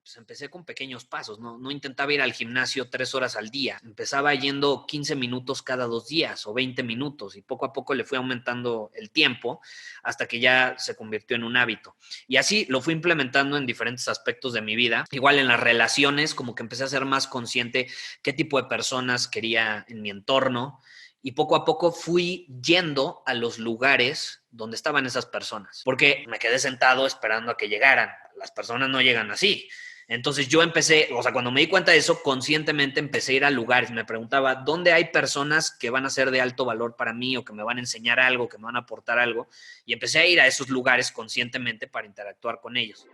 pues empecé con pequeños pasos, no intentaba ir al gimnasio 3 horas al día, empezaba yendo 15 minutos cada 2 días o 20 minutos y poco a poco le fui aumentando el tiempo hasta que ya se convirtió en un hábito. Y así lo fui implementando en diferentes aspectos de mi vida. Igual en las relaciones, como que empecé a ser más consciente qué tipo de personas quería en mi entorno y poco a poco fui yendo a los lugares donde estaban esas personas, porque me quedé sentado esperando a que llegaran. Las personas no llegan así. Entonces yo empecé, o sea, cuando me di cuenta de eso, conscientemente empecé a ir a lugares. Me preguntaba, ¿dónde hay personas que van a ser de alto valor para mí o que me van a enseñar algo, que me van a aportar algo? Y empecé a ir a esos lugares conscientemente para interactuar con ellos.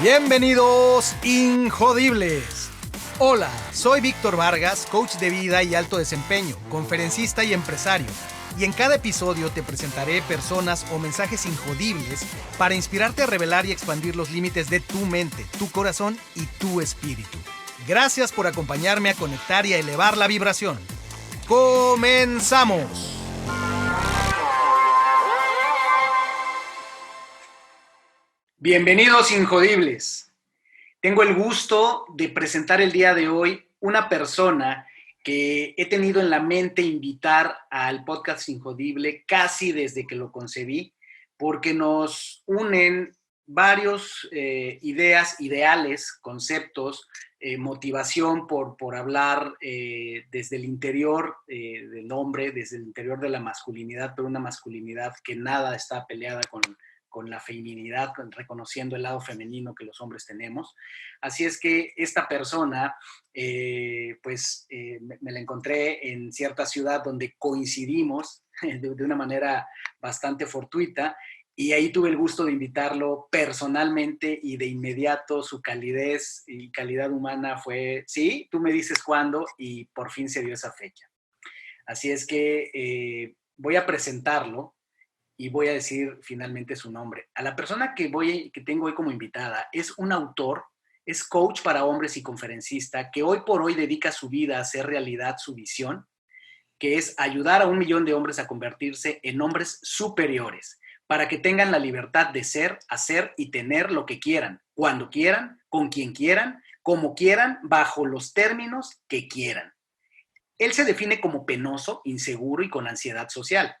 Bienvenidos, Injodibles. Hola, soy Víctor Vargas, coach de vida y alto desempeño, conferencista y empresario. Y en cada episodio te presentaré personas o mensajes injodibles para inspirarte a revelar y expandir los límites de tu mente, tu corazón y tu espíritu. Gracias por acompañarme a conectar y a elevar la vibración. ¡Comenzamos! Bienvenidos, Injodibles. Tengo el gusto de presentar el día de hoy una persona que he tenido en la mente invitar al podcast Injodible casi desde que lo concebí, porque nos unen varios ideas, ideales, conceptos, motivación por hablar desde el interior del hombre, desde el interior de la masculinidad, pero una masculinidad que nada está peleada con la feminidad, reconociendo el lado femenino que los hombres tenemos. Así es que esta persona, me la encontré en cierta ciudad donde coincidimos de una manera bastante fortuita, y ahí tuve el gusto de invitarlo personalmente y de inmediato su calidez y calidad humana fue, sí, tú me dices cuándo, y por fin se dio esa fecha. Así es que voy a presentarlo y voy a decir finalmente su nombre. A la persona que tengo hoy como invitada es un autor, es coach para hombres y conferencista que hoy por hoy dedica su vida a hacer realidad su visión, que es ayudar a 1 millón de hombres a convertirse en hombres superiores, para que tengan la libertad de ser, hacer y tener lo que quieran, cuando quieran, con quien quieran, como quieran, bajo los términos que quieran. Él se define como penoso, inseguro y con ansiedad social.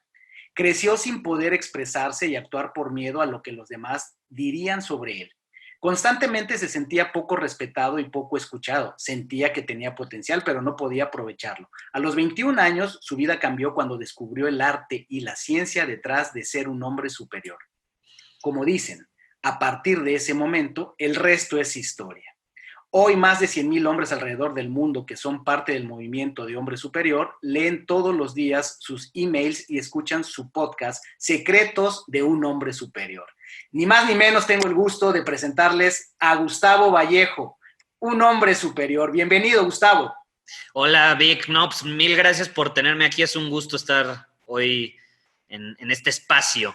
Creció sin poder expresarse y actuar por miedo a lo que los demás dirían sobre él. Constantemente se sentía poco respetado y poco escuchado. Sentía que tenía potencial, pero no podía aprovecharlo. A los 21 años, su vida cambió cuando descubrió el arte y la ciencia detrás de ser un hombre superior. Como dicen, a partir de ese momento, el resto es historia. Hoy más de 100,000 hombres alrededor del mundo que son parte del movimiento de Hombre Superior leen todos los días sus emails y escuchan su podcast Secretos de un Hombre Superior. Ni más ni menos tengo el gusto de presentarles a Gustavo Vallejo, un hombre superior. Bienvenido, Gustavo. Hola, Vic. No, pues, mil gracias por tenerme aquí. Es un gusto estar hoy en este espacio.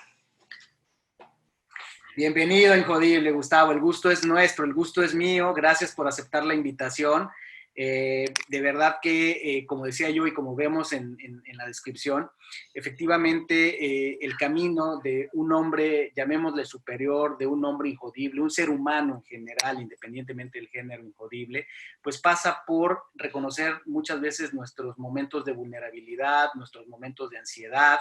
Bienvenido, Injodible, Gustavo. El gusto es nuestro, el gusto es mío. Gracias por aceptar la invitación. De verdad que, como decía yo y como vemos en la descripción, efectivamente el camino de un hombre, llamémosle superior, de un hombre injodible, un ser humano en general, independientemente del género injodible, pues pasa por reconocer muchas veces nuestros momentos de vulnerabilidad, nuestros momentos de ansiedad,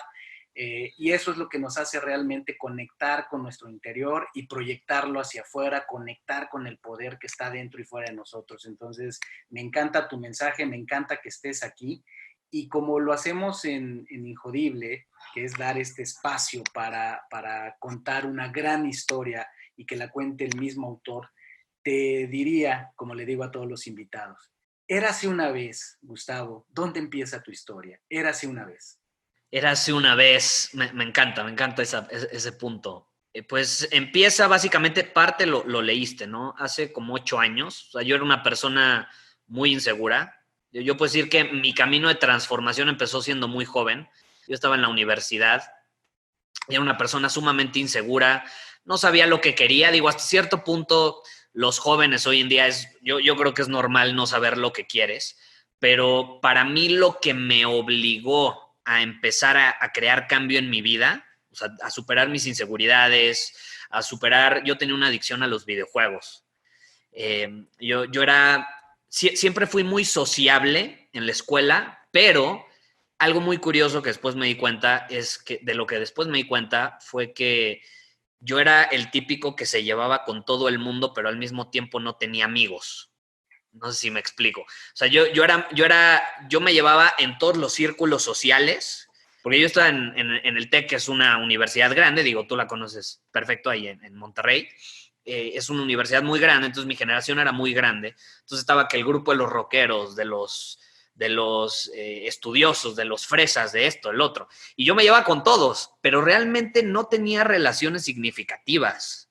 y eso es lo que nos hace realmente conectar con nuestro interior y proyectarlo hacia afuera, conectar con el poder que está dentro y fuera de nosotros. Entonces, me encanta tu mensaje, me encanta que estés aquí, y como lo hacemos en Injodible, que es dar este espacio para contar una gran historia y que la cuente el mismo autor, te diría, como le digo a todos los invitados, érase una vez, Gustavo. ¿Dónde empieza tu historia? Érase una vez. Érase una vez, me encanta ese punto. Pues empieza básicamente, parte lo leíste, ¿no? Hace como 8 años, o sea, yo era una persona muy insegura. Yo puedo decir que mi camino de transformación empezó siendo muy joven. Yo estaba en la universidad, era una persona sumamente insegura, no sabía lo que quería. Digo, hasta cierto punto, los jóvenes hoy en día, yo creo que es normal no saber lo que quieres, pero para mí lo que me obligó a empezar a crear cambio en mi vida o sea, a superar mis inseguridades, a superar, yo tenía una adicción a los videojuegos. Yo era, siempre fui muy sociable en la escuela, pero algo muy curioso que después me di cuenta es que, de lo que después me di cuenta fue que yo era el típico que se llevaba con todo el mundo, pero al mismo tiempo no tenía amigos. No sé si me explico. O sea, yo me llevaba en todos los círculos sociales, porque yo estaba en el TEC, que es una universidad grande, digo, tú la conoces perfecto ahí en Monterrey. Es una universidad muy grande, entonces mi generación era muy grande. Entonces estaba que el grupo de los rockeros, de los estudiosos, de los fresas, de esto, el otro. Y yo me llevaba con todos, pero realmente no tenía relaciones significativas.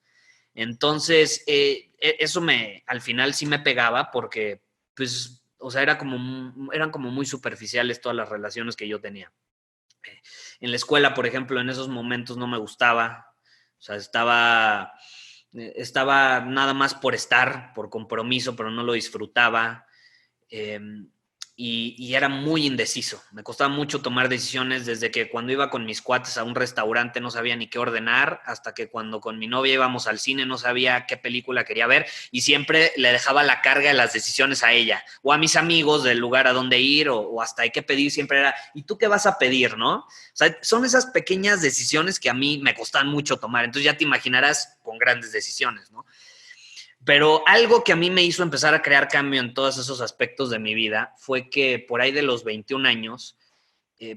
Entonces, eso al final sí me pegaba porque, pues, o sea, eran como muy superficiales todas las relaciones que yo tenía. En la escuela, por ejemplo, en esos momentos no me gustaba, o sea, estaba nada más por estar, por compromiso, pero no lo disfrutaba. Eh, y era muy indeciso. Me costaba mucho tomar decisiones desde que cuando iba con mis cuates a un restaurante no sabía ni qué ordenar, hasta que cuando con mi novia íbamos al cine no sabía qué película quería ver y siempre le dejaba la carga de las decisiones a ella o a mis amigos del lugar a dónde ir o hasta hay que pedir, siempre era, ¿y tú qué vas a pedir, no? O sea, son esas pequeñas decisiones que a mí me costan mucho tomar. Entonces ya te imaginarás con grandes decisiones, ¿no? Pero algo que a mí me hizo empezar a crear cambio en todos esos aspectos de mi vida fue que por ahí de los 21 años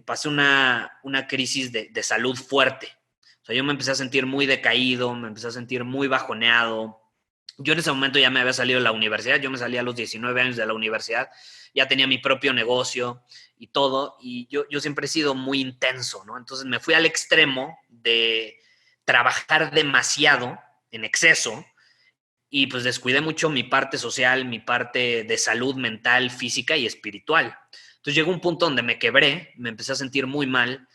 pasé una crisis de salud fuerte. O sea, yo me empecé a sentir muy decaído, me empecé a sentir muy bajoneado. Yo en ese momento ya me había salido de la universidad, yo me salí a los 19 años de la universidad, ya tenía mi propio negocio y todo, y yo siempre he sido muy intenso, ¿no? Entonces me fui al extremo de trabajar demasiado, en exceso, y pues descuidé mucho mi parte social, mi parte de salud mental, física y espiritual. Entonces llegó un punto donde me quebré, me empecé a sentir muy mal,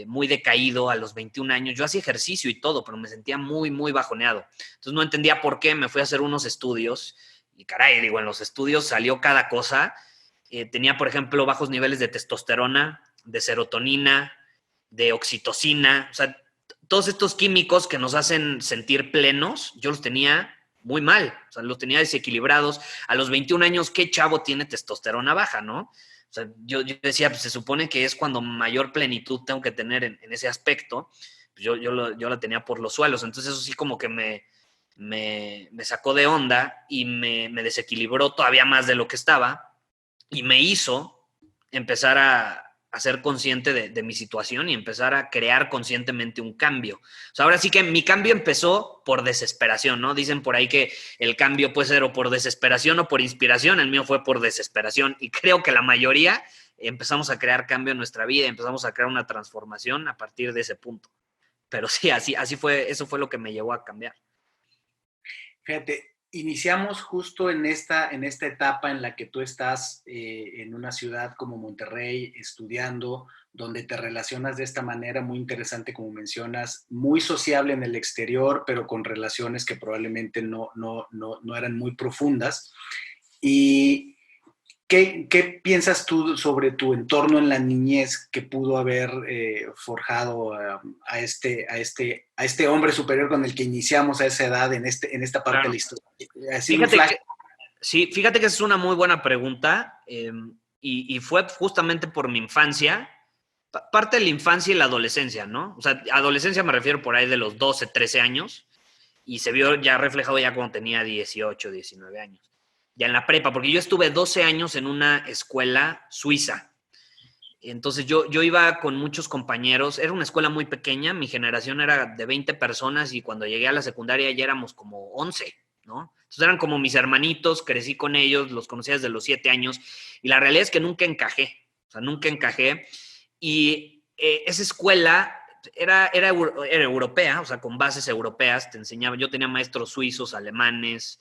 muy decaído a los 21 años. Yo hacía ejercicio y todo, pero me sentía muy, muy bajoneado. Entonces no entendía por qué, me fui a hacer unos estudios y caray, digo, en los estudios salió cada cosa. Tenía, por ejemplo, bajos niveles de testosterona, de serotonina, de oxitocina, o sea, todos estos químicos que nos hacen sentir plenos, yo los tenía muy mal, o sea, los tenía desequilibrados. A los 21 años, ¿qué chavo tiene testosterona baja, no? O sea, yo decía, pues se supone que es cuando mayor plenitud tengo que tener en ese aspecto. Pues yo la tenía por los suelos, entonces eso sí como que me sacó de onda y me desequilibró todavía más de lo que estaba y me hizo empezar a ser consciente de mi situación y empezar a crear conscientemente un cambio. O sea, ahora sí que mi cambio empezó por desesperación, ¿no? Dicen por ahí que el cambio puede ser o por desesperación o por inspiración, el mío fue por desesperación y creo que la mayoría empezamos a crear cambio en nuestra vida, empezamos a crear una transformación a partir de ese punto. Pero sí, así fue, eso fue lo que me llevó a cambiar. Fíjate, iniciamos justo en esta etapa en la que tú estás en una ciudad como Monterrey estudiando, donde te relacionas de esta manera muy interesante, como mencionas, muy sociable en el exterior, pero con relaciones que probablemente no eran muy profundas. ¿Y qué piensas tú sobre tu entorno en la niñez que pudo haber forjado a este hombre superior con el que iniciamos a esa edad en esta parte Claro. de la historia? Así un Fíjate flash. que, sí, fíjate que es una muy buena pregunta y fue justamente por mi infancia, parte de la infancia y la adolescencia, ¿no? O sea, adolescencia me refiero por ahí de los 12, 13 años y se vio ya reflejado ya cuando tenía 18, 19 años, ya en la prepa, porque yo estuve 12 años en una escuela suiza. Entonces yo iba con muchos compañeros, era una escuela muy pequeña, mi generación era de 20 personas y cuando llegué a la secundaria ya éramos como 11, ¿no? Entonces eran como mis hermanitos, crecí con ellos, los conocía desde los 7 años y la realidad es que nunca encajé, o sea, nunca encajé y esa escuela era europea, o sea, con bases europeas, te enseñaba, yo tenía maestros suizos, alemanes,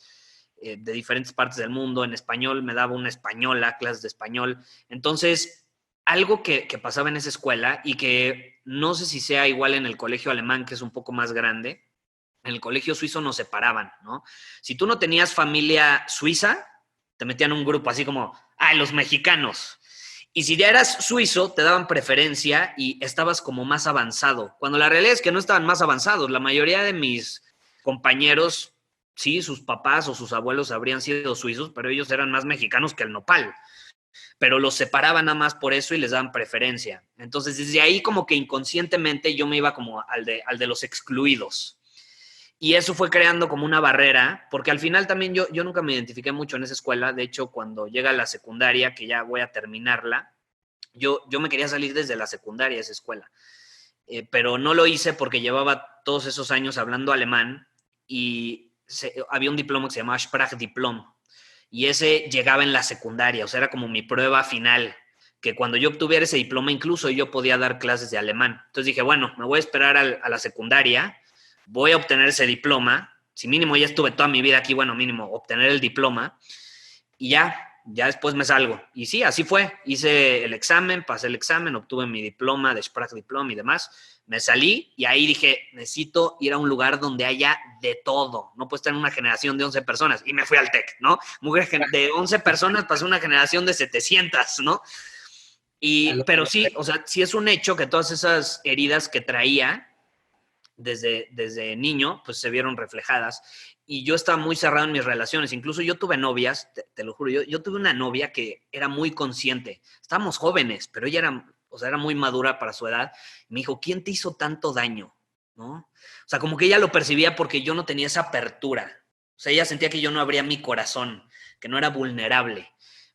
de diferentes partes del mundo, en español me daba una española, clases de español, entonces algo que pasaba en esa escuela y que no sé si sea igual en el colegio alemán, que es un poco más grande, en el colegio suizo nos separaban, ¿no? Si tú no tenías familia suiza, te metían en un grupo así como, los mexicanos. Y si ya eras suizo, te daban preferencia y estabas como más avanzado. Cuando la realidad es que no estaban más avanzados. La mayoría de mis compañeros, sí, sus papás o sus abuelos habrían sido suizos, pero ellos eran más mexicanos que el nopal. Pero los separaban nada más por eso y les daban preferencia. Entonces, desde ahí como que inconscientemente yo me iba como al de los excluidos. Y eso fue creando como una barrera, porque al final también yo nunca me identifiqué mucho en esa escuela. De hecho, cuando llega la secundaria, que ya voy a terminarla, yo me quería salir desde la secundaria de esa escuela. Pero no lo hice porque llevaba todos esos años hablando alemán y había un diploma que se llamaba Sprachdiplom y ese llegaba en la secundaria, o sea, era como mi prueba final, que cuando yo obtuviera ese diploma incluso yo podía dar clases de alemán. Entonces dije, bueno, me voy a esperar a la secundaria, voy a obtener ese diploma, si mínimo ya estuve toda mi vida aquí, bueno, mínimo obtener el diploma y ya después me salgo. Y sí, así fue. Hice el examen, pasé el examen, obtuve mi diploma de Sprachdiplom y demás. Me salí y ahí dije, necesito ir a un lugar donde haya de todo. No puedo estar en una generación de 11 personas. Y me fui al TEC, ¿no? De 11 personas pasé una generación de 700, ¿no? Pero sí, o sea, sí es un hecho que todas esas heridas que traía desde niño, pues se vieron reflejadas. Y yo estaba muy cerrado en mis relaciones. Incluso yo tuve novias, te lo juro, yo tuve una novia que era muy consciente. Estábamos jóvenes, pero ella era, o sea, era muy madura para su edad. Me dijo, ¿quién te hizo tanto daño? ¿No? O sea, como que ella lo percibía porque yo no tenía esa apertura. O sea, ella sentía que yo no abría mi corazón, que no era vulnerable.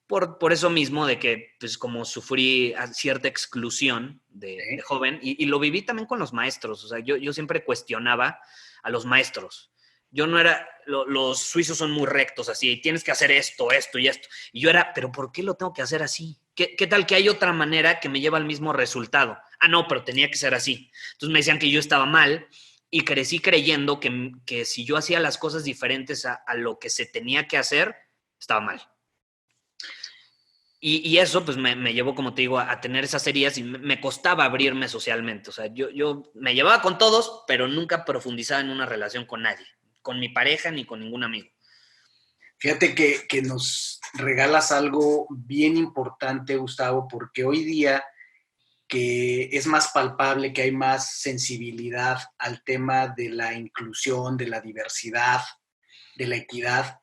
Por eso mismo de que, pues como sufrí cierta exclusión de joven, y lo viví también con los maestros, o sea, yo siempre cuestionaba a los maestros. Yo no era, los suizos son muy rectos así, tienes que hacer esto, esto y esto. Y yo era, pero ¿por qué lo tengo que hacer así? ¿Qué tal que hay otra manera que me lleva al mismo resultado? Ah, no, pero tenía que ser así. Entonces me decían que yo estaba mal y crecí creyendo que si yo hacía las cosas diferentes a lo que se tenía que hacer, estaba mal. Y eso pues me llevó, como te digo, a tener esas heridas y me costaba abrirme socialmente. O sea, yo me llevaba con todos, pero nunca profundizaba en una relación con nadie, con mi pareja ni con ningún amigo. Fíjate que nos regalas algo bien importante, Gustavo, porque hoy día que es más palpable, que hay más sensibilidad al tema de la inclusión, de la diversidad, de la equidad.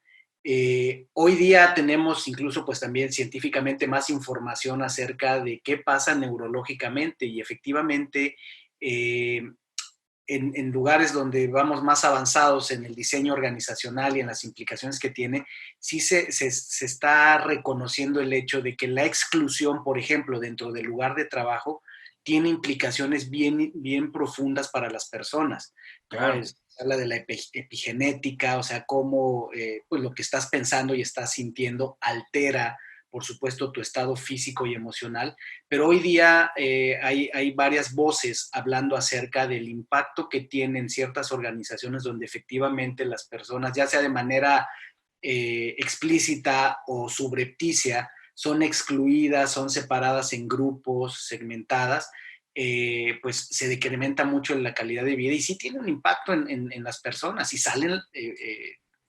Hoy día tenemos incluso pues también científicamente más información acerca de qué pasa neurológicamente y efectivamente en lugares donde vamos más avanzados en el diseño organizacional y en las implicaciones que tiene, sí se está reconociendo el hecho de que la exclusión, por ejemplo, dentro del lugar de trabajo, tiene implicaciones bien, bien profundas para las personas, ¿no? Claro. Habla de la epigenética, o sea, cómo pues lo que estás pensando y estás sintiendo altera, por supuesto, tu estado físico y emocional, pero hoy día hay varias voces hablando acerca del impacto que tienen ciertas organizaciones donde efectivamente las personas, ya sea de manera explícita o subrepticia, son excluidas, son separadas en grupos, segmentadas, pues se decrementa mucho la calidad de vida y sí tiene un impacto en las personas y salen,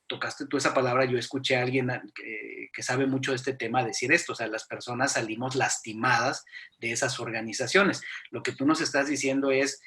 tocaste tú esa palabra, yo escuché a alguien que sabe mucho de este tema decir esto, o sea, las personas salimos lastimadas de esas organizaciones. Lo que tú nos estás diciendo es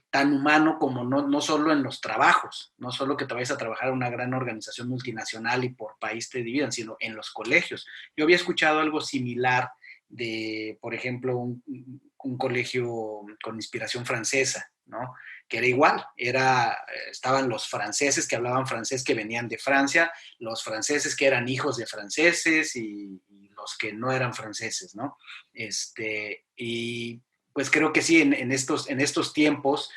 tan humano como no solo en los trabajos, no solo que te vayas a trabajar en una gran organización multinacional y por país te dividan, sino en los colegios. Yo había escuchado algo similar de, por ejemplo, un colegio con inspiración francesa, ¿no? Que era igual, estaban los franceses que hablaban francés que venían de Francia, los franceses que eran hijos de franceses y los que no eran franceses, ¿no? Y pues creo que sí, en estos tiempos,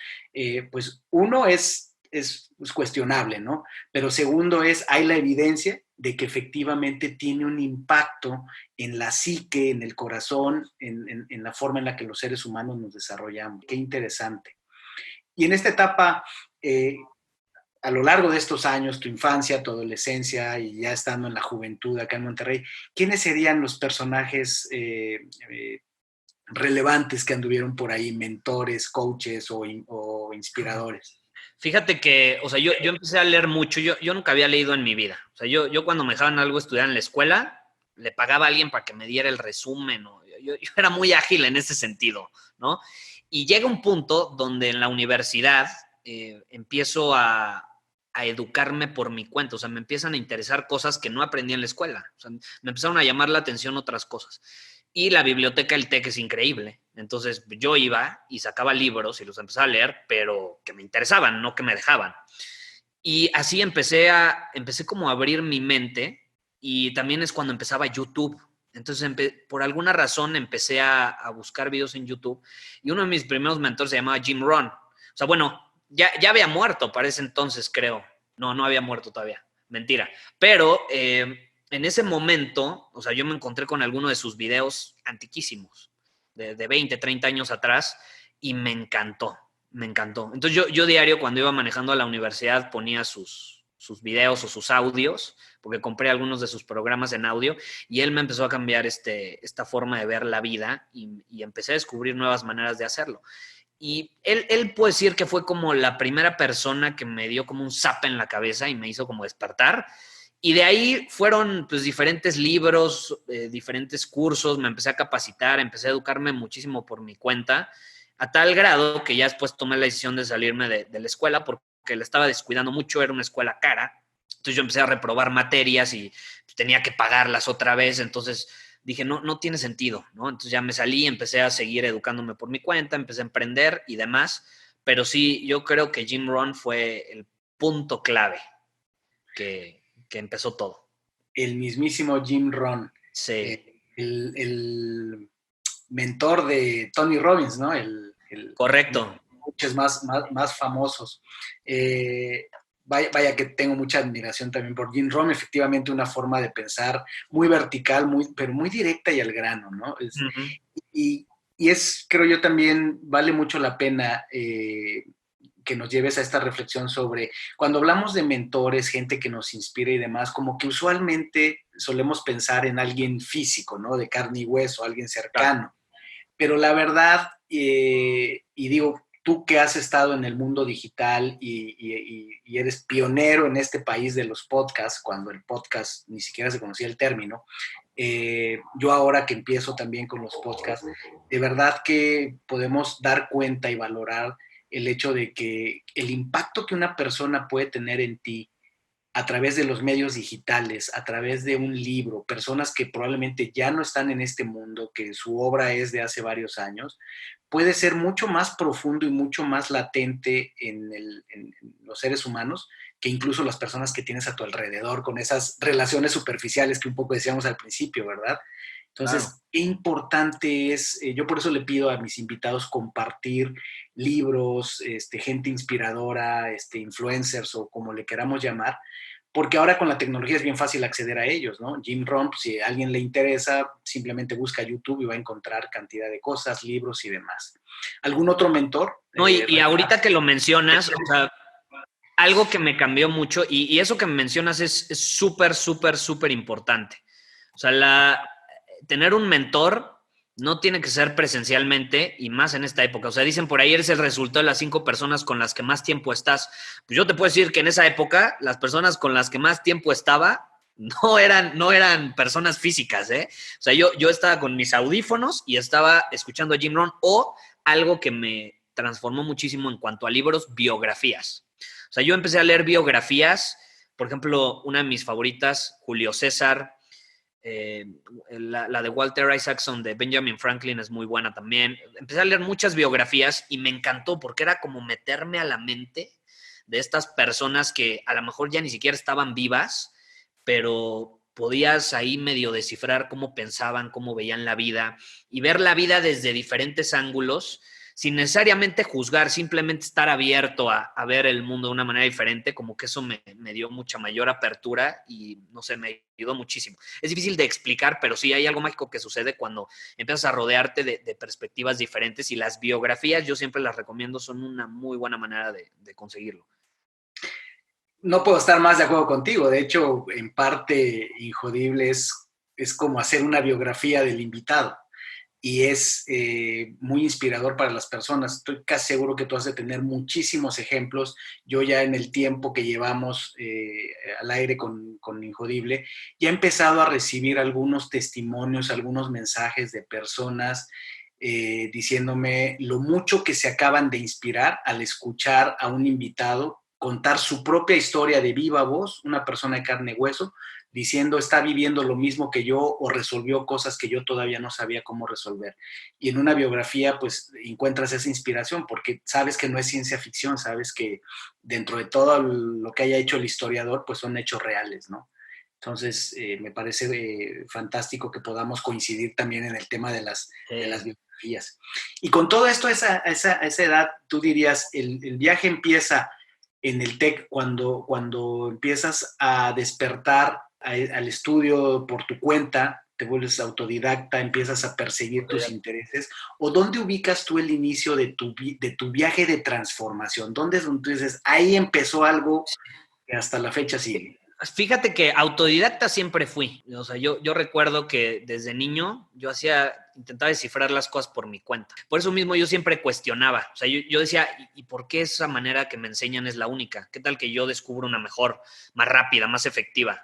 pues uno es cuestionable, ¿no? Pero segundo hay la evidencia de que efectivamente tiene un impacto en la psique, en el corazón, en la forma en la que los seres humanos nos desarrollamos. Qué interesante. Y en esta etapa, a lo largo de estos años, tu infancia, tu adolescencia y ya estando en la juventud acá en Monterrey, ¿quiénes serían los personajes relevantes que anduvieron por ahí, mentores, coaches o inspiradores? Fíjate que, o sea, yo empecé a leer mucho, yo nunca había leído en mi vida. O sea, yo cuando me dejaban algo estudiar en la escuela, le pagaba a alguien para que me diera el resumen. ¿No? Yo era muy ágil en ese sentido, ¿no? Y llega un punto donde en la universidad empiezo a educarme por mi cuenta, o sea, me empiezan a interesar cosas que no aprendí en la escuela, o sea, me empezaron a llamar la atención otras cosas. Y la biblioteca del TEC es increíble, entonces yo iba y sacaba libros y los empezaba a leer, pero que me interesaban, no que me dejaban. Y así empecé como a abrir mi mente y también es cuando empezaba YouTube. Entonces, por alguna razón empecé a buscar videos en YouTube y uno de mis primeros mentores se llamaba Jim Rohn. O sea, bueno, ya había muerto para ese entonces, creo. No había muerto todavía. Mentira. Pero en ese momento, o sea, yo me encontré con alguno de sus videos antiquísimos, de 20, 30 años atrás, y me encantó. Me encantó. Entonces yo diario cuando iba manejando a la universidad ponía sus videos o sus audios, porque compré algunos de sus programas en audio, y él me empezó a cambiar esta forma de ver la vida y empecé a descubrir nuevas maneras de hacerlo. Y él puede decir que fue como la primera persona que me dio como un zap en la cabeza y me hizo como despertar. Y de ahí fueron pues diferentes libros, diferentes cursos, me empecé a capacitar, empecé a educarme muchísimo por mi cuenta, a tal grado que ya después tomé la decisión de salirme de la escuela porque la estaba descuidando mucho, era una escuela cara. Entonces yo empecé a reprobar materias y tenía que pagarlas otra vez, entonces dije, no tiene sentido, ¿no? Entonces ya me salí, empecé a seguir educándome por mi cuenta, empecé a emprender y demás, pero sí, yo creo que Jim Rohn fue el punto clave que empezó todo. El mismísimo Jim Rohn, Sí. el mentor de Tony Robbins, ¿no? Correcto. Muchos más famosos. Vaya que tengo mucha admiración también por Jim Rohn, efectivamente una forma de pensar muy vertical, pero muy directa y al grano, ¿no? Uh-huh. Y creo yo también, vale mucho la pena que nos lleves a esta reflexión sobre, cuando hablamos de mentores, gente que nos inspira y demás, como que usualmente solemos pensar en alguien físico, ¿no? De carne y hueso, alguien cercano. Claro. Pero la verdad, y digo, tú que has estado en el mundo digital y eres pionero en este país de los podcasts, cuando el podcast ni siquiera se conocía el término, yo ahora que empiezo también con los podcasts, de verdad que podemos dar cuenta y valorar el hecho de que el impacto que una persona puede tener en ti a través de los medios digitales, a través de un libro, personas que probablemente ya no están en este mundo, que su obra es de hace varios años, puede ser mucho más profundo y mucho más latente en los seres humanos que incluso las personas que tienes a tu alrededor, con esas relaciones superficiales que un poco decíamos al principio, ¿verdad? Entonces, claro, qué importante es, yo por eso le pido a mis invitados compartir libros, gente inspiradora, influencers o como le queramos llamar, porque ahora con la tecnología es bien fácil acceder a ellos, ¿no? Jim Rohn, si a alguien le interesa, simplemente busca YouTube y va a encontrar cantidad de cosas, libros y demás. ¿Algún otro mentor? No, y ahorita que lo mencionas, o sea, algo que me cambió mucho, y eso que me mencionas es súper, súper, súper importante. O sea, tener un mentor no tiene que ser presencialmente y más en esta época. O sea, dicen por ahí eres el resultado de las 5 personas con las que más tiempo estás. Pues yo te puedo decir que en esa época las personas con las que más tiempo estaba no eran personas físicas, ¿eh? O sea, yo estaba con mis audífonos y estaba escuchando a Jim Rohn o algo que me transformó muchísimo en cuanto a libros, biografías. O sea, yo empecé a leer biografías, por ejemplo, una de mis favoritas, Julio César, la de Walter Isaacson de Benjamin Franklin es muy buena también. Empecé a leer muchas biografías y me encantó porque era como meterme a la mente de estas personas que a lo mejor ya ni siquiera estaban vivas, pero podías ahí medio descifrar cómo pensaban, cómo veían la vida y ver la vida desde diferentes ángulos sin necesariamente juzgar, simplemente estar abierto a ver el mundo de una manera diferente, como que eso me dio mucha mayor apertura y, no sé, me ayudó muchísimo. Es difícil de explicar, pero sí hay algo mágico que sucede cuando empiezas a rodearte de perspectivas diferentes y las biografías, yo siempre las recomiendo, son una muy buena manera de conseguirlo. No puedo estar más de acuerdo contigo. De hecho, en parte, Injodible es como hacer una biografía del invitado. y es muy inspirador para las personas. Estoy casi seguro que tú has de tener muchísimos ejemplos. Yo ya en el tiempo que llevamos al aire con Injodible, ya he empezado a recibir algunos testimonios, algunos mensajes de personas diciéndome lo mucho que se acaban de inspirar al escuchar a un invitado contar su propia historia de viva voz, una persona de carne y hueso, diciendo está viviendo lo mismo que yo o resolvió cosas que yo todavía no sabía cómo resolver. Y en una biografía pues encuentras esa inspiración porque sabes que no es ciencia ficción, sabes que dentro de todo lo que haya hecho el historiador pues son hechos reales, ¿no? Entonces me parece fantástico que podamos coincidir también en el tema de las biografías. Y con todo esto, a esa edad, tú dirías, el viaje empieza en el TEC cuando empiezas a despertar al estudio por tu cuenta, te vuelves autodidacta, empiezas a perseguir tus intereses, o dónde ubicas tú el inicio de tu viaje de transformación, dónde es donde tú dices, ahí empezó algo que hasta la fecha sigue. Fíjate que autodidacta siempre fui. O sea, yo recuerdo que desde niño yo intentaba descifrar las cosas por mi cuenta. Por eso mismo yo siempre cuestionaba. O sea, yo decía, ¿y por qué esa manera que me enseñan es la única? ¿Qué tal que yo descubro una mejor, más rápida, más efectiva?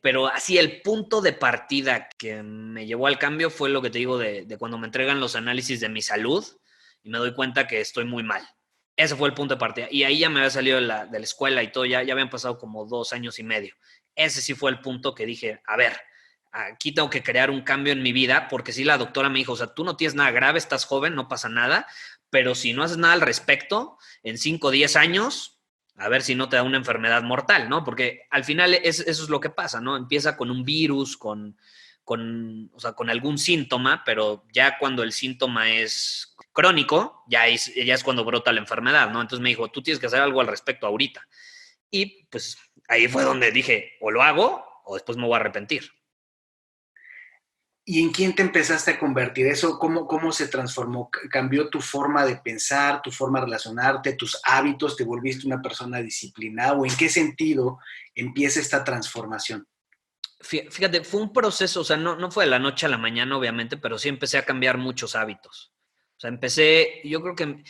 Pero así el punto de partida que me llevó al cambio fue lo que te digo de cuando me entregan los análisis de mi salud y me doy cuenta que estoy muy mal. Ese fue el punto de partida. Y ahí ya me había salido de la escuela y todo, ya habían pasado como 2 años y medio. Ese sí fue el punto que dije, a ver, aquí tengo que crear un cambio en mi vida, porque sí la doctora me dijo, o sea, tú no tienes nada grave, estás joven, no pasa nada, pero si no haces nada al respecto, en 5 o 10 años, a ver si no te da una enfermedad mortal, ¿no? Porque al final eso es lo que pasa, ¿no? Empieza con un virus, o sea, con algún síntoma, pero ya cuando el síntoma es crónico, ya es cuando brota la enfermedad, ¿no? Entonces me dijo, tú tienes que hacer algo al respecto ahorita. Y pues ahí fue donde dije, o lo hago o después me voy a arrepentir. ¿Y en quién te empezaste a convertir? ¿Eso cómo se transformó? ¿Cambió tu forma de pensar, tu forma de relacionarte, tus hábitos? ¿Te volviste una persona disciplinada? ¿O en qué sentido empieza esta transformación? Fíjate, fue un proceso, o sea, no fue de la noche a la mañana, obviamente, pero sí empecé a cambiar muchos hábitos. O sea, yo creo que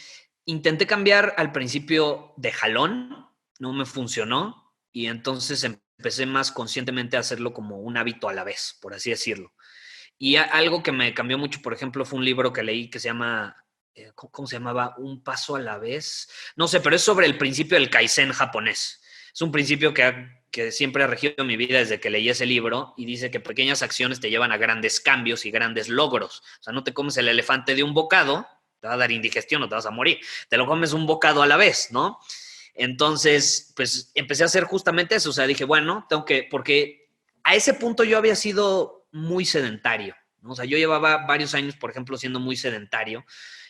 intenté cambiar al principio de jalón, no me funcionó, y entonces empecé más conscientemente a hacerlo como un hábito a la vez, por así decirlo. Y algo que me cambió mucho, por ejemplo, fue un libro que leí que se llama, ¿cómo se llamaba? Un paso a la vez. No sé, pero es sobre el principio del Kaizen japonés. Es un principio que siempre ha regido mi vida desde que leí ese libro y dice que pequeñas acciones te llevan a grandes cambios y grandes logros. O sea, no te comes el elefante de un bocado, te va a dar indigestión o te vas a morir. Te lo comes un bocado a la vez, ¿no? Entonces, pues empecé a hacer justamente eso. O sea, dije, bueno, porque a ese punto yo había sido muy sedentario, ¿no? O sea, yo llevaba varios años, por ejemplo, siendo muy sedentario,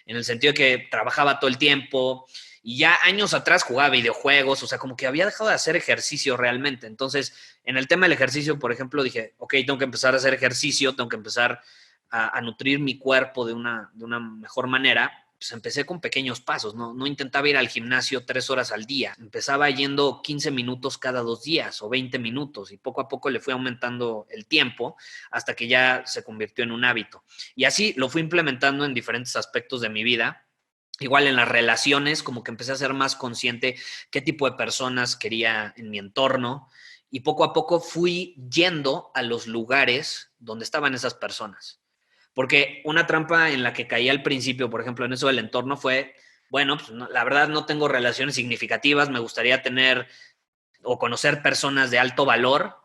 en el sentido de que trabajaba todo el tiempo y ya años atrás jugaba videojuegos, o sea, como que había dejado de hacer ejercicio realmente. Entonces, en el tema del ejercicio, por ejemplo, dije, ok, tengo que empezar a hacer ejercicio, tengo que empezar a nutrir mi cuerpo de una mejor manera. Pues empecé con pequeños pasos, no intentaba ir al gimnasio 3 horas al día, empezaba yendo 15 minutos cada 2 días o 20 minutos y poco a poco le fui aumentando el tiempo hasta que ya se convirtió en un hábito. Y así lo fui implementando en diferentes aspectos de mi vida. Igual en las relaciones, como que empecé a ser más consciente qué tipo de personas quería en mi entorno y poco a poco fui yendo a los lugares donde estaban esas personas. Porque una trampa en la que caí al principio, por ejemplo, en eso del entorno fue, bueno, pues no, la verdad no tengo relaciones significativas, me gustaría tener o conocer personas de alto valor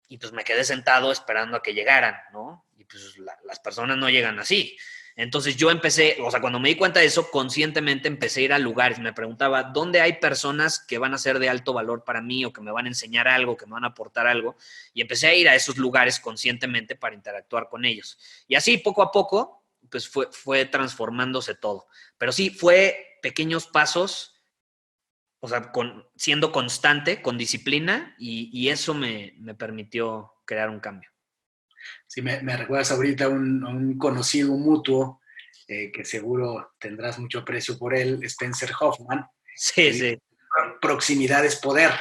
y pues me quedé sentado esperando a que llegaran, ¿no? Y pues las personas no llegan así. Entonces yo empecé, o sea, cuando me di cuenta de eso, conscientemente empecé a ir a lugares, me preguntaba, ¿dónde hay personas que van a ser de alto valor para mí o que me van a enseñar algo, que me van a aportar algo? Y empecé a ir a esos lugares conscientemente para interactuar con ellos. Y así, poco a poco, pues fue transformándose todo. Pero sí, fue pequeños pasos, o sea, siendo constante, con disciplina, y eso me permitió crear un cambio. Sí, me recuerdas ahorita a un conocido mutuo que seguro tendrás mucho aprecio por él, Spencer Hoffman, que Sí, dice, sí. proximidad es poder,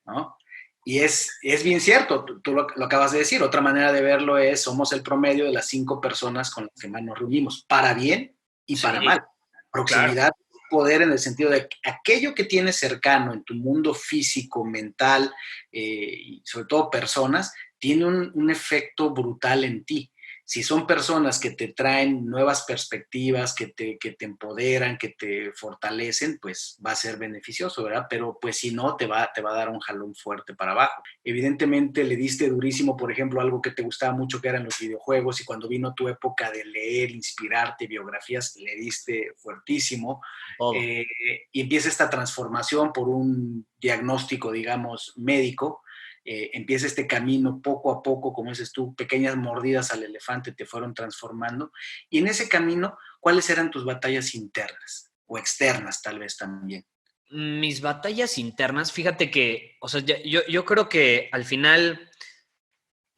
¿no? Y es bien cierto, tú lo acabas de decir. Otra manera de verlo es, somos el promedio de las 5 personas con las que más nos reunimos, para bien y para Sí, mal. claro. Proximidad, poder en el sentido de que aquello que tienes cercano en tu mundo físico, mental, y sobre todo personas, tiene un efecto brutal en ti. Si son personas que te traen nuevas perspectivas, que te empoderan, que te fortalecen, pues va a ser beneficioso, ¿verdad? Pero pues si no, te va a dar un jalón fuerte para abajo. Evidentemente le diste durísimo, por ejemplo, algo que te gustaba mucho, que eran los videojuegos, y cuando vino tu época de leer, inspirarte, biografías, le diste fuertísimo. Todo. Eh, y empieza esta transformación por un diagnóstico, digamos, médico. Empieza este camino poco a poco, como dices tú, pequeñas mordidas al elefante te fueron transformando. Y en ese camino, ¿cuáles eran tus batallas internas o externas tal vez también? Mis batallas internas, fíjate que, o sea, yo creo que al final,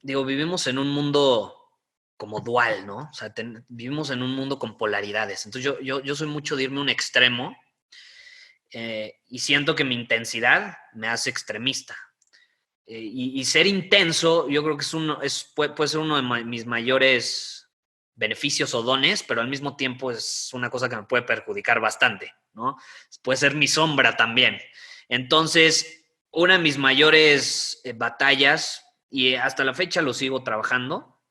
digo, vivimos en un mundo como dual, ¿no? O sea, vivimos en un mundo con polaridades. Entonces yo soy mucho de irme a un extremo y siento que mi intensidad me hace extremista. Y ser intenso, yo creo que puede ser uno de mis mayores beneficios o dones, pero al mismo tiempo es una cosa que me puede perjudicar bastante, ¿no? Puede ser mi sombra también. Entonces, una de mis mayores batallas, y hasta la fecha lo sigo trabajando,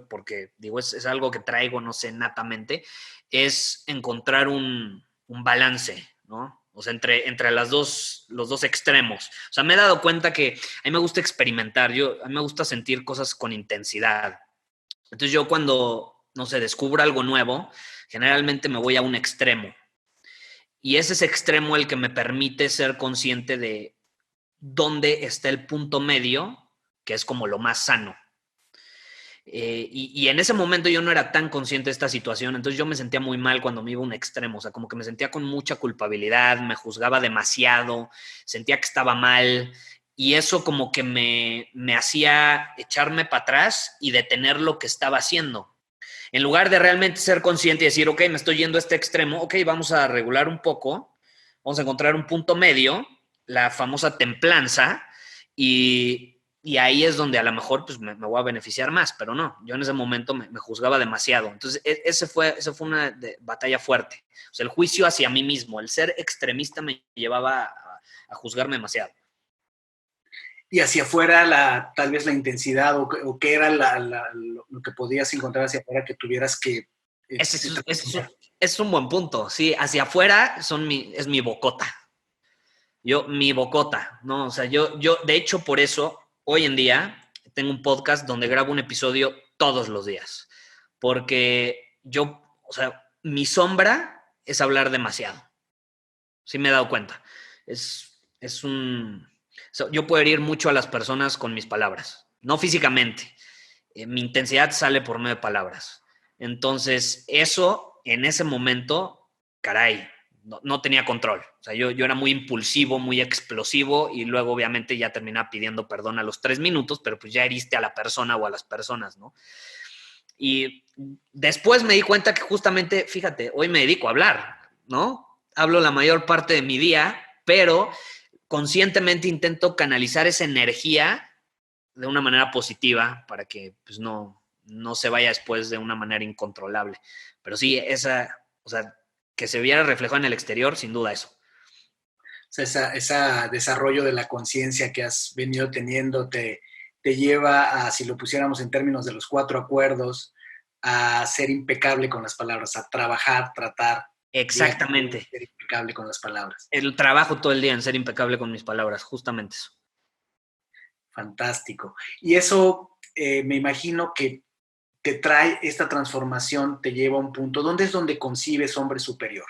porque digo, es algo que traigo, no sé, natamente, es encontrar un balance, ¿no? O sea, entre los dos extremos. O sea, me he dado cuenta que a mí me gusta experimentar, a mí me gusta sentir cosas con intensidad. Entonces yo cuando, no sé, descubro algo nuevo, generalmente me voy a un extremo. Y es ese extremo el que me permite ser consciente de dónde está el punto medio, que es como lo más sano. Y en ese momento yo no era tan consciente de esta situación, entonces yo me sentía muy mal cuando me iba a un extremo, o sea, como que me sentía con mucha culpabilidad, me juzgaba demasiado, sentía que estaba mal, y eso como que me hacía echarme para atrás y detener lo que estaba haciendo. En lugar de realmente ser consciente y decir, ok, me estoy yendo a este extremo, ok, vamos a regular un poco, vamos a encontrar un punto medio, la famosa templanza, y ahí es donde a lo mejor pues, me voy a beneficiar más, pero no, yo en ese momento me juzgaba demasiado. Entonces, esa fue una batalla fuerte. O sea, el juicio hacia mí mismo, el ser extremista me llevaba a juzgarme demasiado. Y hacia afuera, tal vez la intensidad o qué era lo que podías encontrar hacia afuera que tuvieras que... Es un buen punto, sí, hacia afuera es mi bocota. Mi bocota, ¿no? O sea, de hecho, por eso, hoy en día, tengo un podcast donde grabo un episodio todos los días. Porque o sea, mi sombra es hablar demasiado. Sí me he dado cuenta. Es un... Yo puedo herir mucho a las personas con mis palabras, no físicamente. Mi intensidad sale por medio de palabras. Entonces, eso, en ese momento, caray, no tenía control. O sea, yo era muy impulsivo, muy explosivo y luego obviamente ya terminaba pidiendo perdón a los 3 minutos, pero pues ya heriste a la persona o a las personas, ¿no? Y después me di cuenta que justamente, fíjate, hoy me dedico a hablar, ¿no? Hablo la mayor parte de mi día, pero conscientemente intento canalizar esa energía de una manera positiva para que pues, no se vaya después de una manera incontrolable. Pero sí, o sea, que se viera reflejado en el exterior, sin duda eso. O sea, ese desarrollo de la conciencia que has venido teniendo te lleva a, si lo pusiéramos en términos de los 4 acuerdos, a ser impecable con las palabras, a trabajar, tratar diariamente, Exactamente. ser impecable con las palabras. El trabajo todo el día en ser impecable con mis palabras, justamente eso. Fantástico. Y eso me imagino que te trae esta transformación, te lleva a un punto. ¿Dónde es donde concibes hombre superior?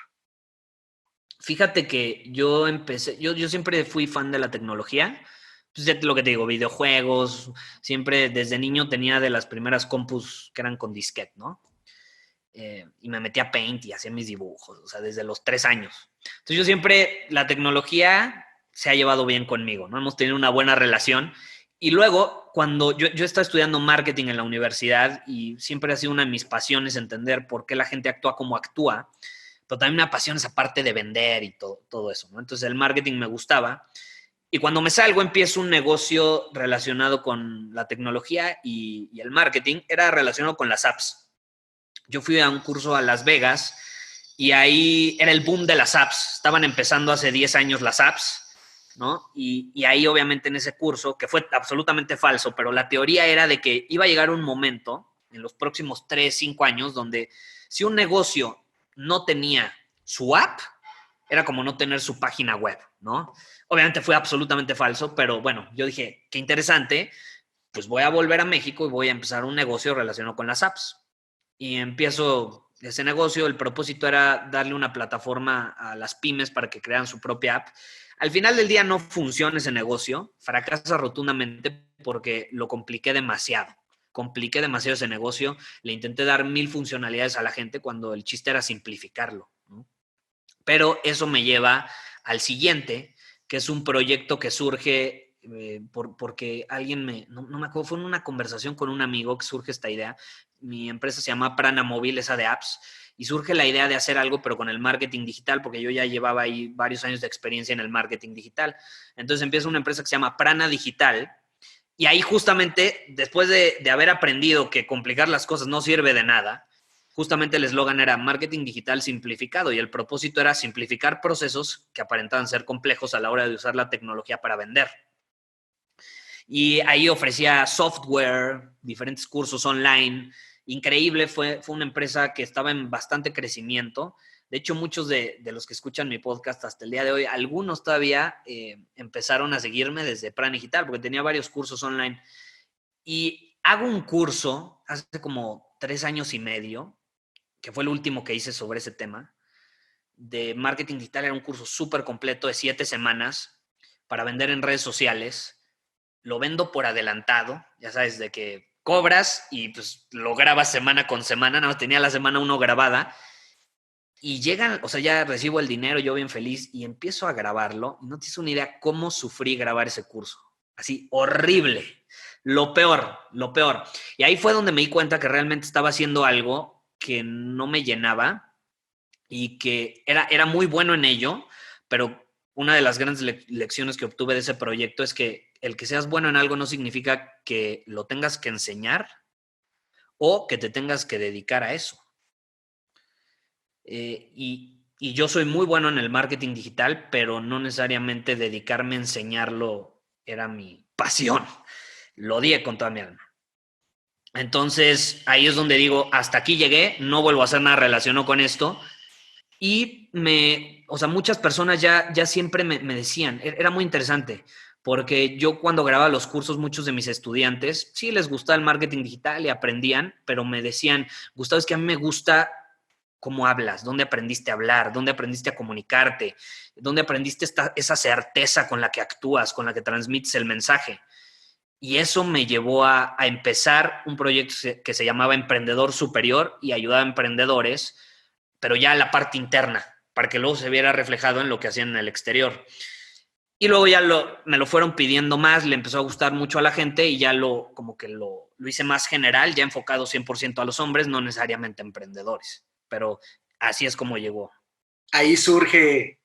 Fíjate que yo siempre fui fan de la tecnología. Pues ya lo que te digo, videojuegos, siempre desde niño tenía de las primeras compus que eran con disquete, ¿no? Y me metía a Paint y hacía mis dibujos, o sea, desde los 3 años. Entonces yo siempre, la tecnología se ha llevado bien conmigo, ¿no? Hemos tenido una buena relación. Y luego, cuando yo estaba estudiando marketing en la universidad y siempre ha sido una de mis pasiones entender por qué la gente actúa como actúa, pero también me apasiona esa parte de vender y todo eso, ¿no? Entonces el marketing me gustaba Y cuando me salgo, empiezo un negocio relacionado con la tecnología y el marketing. Era relacionado con las apps. Yo fui a un curso a Las Vegas y ahí era el boom de las apps. Estaban empezando hace 10 años las apps, ¿no? Y ahí obviamente en ese curso, que fue absolutamente falso, pero la teoría era de que iba a llegar un momento en los próximos 3, 5 años donde si un negocio no tenía su app, era como no tener su página web, ¿no? Obviamente fue absolutamente falso, pero bueno, yo dije, qué interesante, pues voy a volver a México y voy a empezar un negocio relacionado con las apps. Y empiezo ese negocio, el propósito era darle una plataforma a las pymes para que crearan su propia app. Al final del día no funciona ese negocio, fracasa rotundamente porque lo compliqué demasiado. Compliqué demasiado ese negocio, le intenté dar 1000 funcionalidades a la gente cuando el chiste era simplificarlo, ¿no? Pero eso me lleva al siguiente, que es un proyecto que surge porque alguien no me acuerdo, fue en una conversación con un amigo que surge esta idea. Mi empresa se llama Prana Móvil, esa de apps, y surge la idea de hacer algo, pero con el marketing digital, porque yo ya llevaba ahí varios años de experiencia en el marketing digital. Entonces empieza una empresa que se llama Prana Digital, y ahí justamente, después de haber aprendido que complicar las cosas no sirve de nada, justamente el eslogan era marketing digital simplificado y el propósito era simplificar procesos que aparentaban ser complejos a la hora de usar la tecnología para vender. Y ahí ofrecía software, diferentes cursos online. Increíble, fue una empresa que estaba en bastante crecimiento. De hecho, muchos de los que escuchan mi podcast hasta el día de hoy, algunos todavía empezaron a seguirme desde Prana Digital, porque tenía varios cursos online. Y hago un curso hace como 3 años y medio, que fue el último que hice sobre ese tema, de marketing digital. Era un curso súper completo de 7 semanas para vender en redes sociales. Lo vendo por adelantado, ya sabes, de que cobras y pues lo grabas semana con semana. Nada más tenía la semana 1 grabada y llegan, o sea, ya recibo el dinero, yo bien feliz, y empiezo a grabarlo y no tienes una idea cómo sufrí grabar ese curso. Así, horrible. Lo peor, lo peor. Y ahí fue donde me di cuenta que realmente estaba haciendo algo que no me llenaba y que era muy bueno en ello, pero una de las grandes lecciones que obtuve de ese proyecto es que el que seas bueno en algo no significa que lo tengas que enseñar o que te tengas que dedicar a eso. Y yo soy muy bueno en el marketing digital, pero no necesariamente dedicarme a enseñarlo era mi pasión. Lo odié con toda mi alma. Entonces, ahí es donde digo, hasta aquí llegué, no vuelvo a hacer nada relacionado con esto. Y o sea, muchas personas ya siempre me decían, era muy interesante, porque yo cuando grababa los cursos, muchos de mis estudiantes, sí les gustaba el marketing digital y aprendían, pero me decían, Gustavo, es que a mí me gusta cómo hablas, dónde aprendiste a hablar, dónde aprendiste a comunicarte, dónde aprendiste esa certeza con la que actúas, con la que transmites el mensaje. Y eso me llevó a empezar un proyecto que se llamaba Emprendedor Superior y ayudaba a emprendedores, pero ya la parte interna, para que luego se viera reflejado en lo que hacían en el exterior. Y luego ya me lo fueron pidiendo más, le empezó a gustar mucho a la gente y ya como que lo hice más general, ya enfocado 100% a los hombres, no necesariamente a emprendedores. Pero así es como llegó. Ahí surge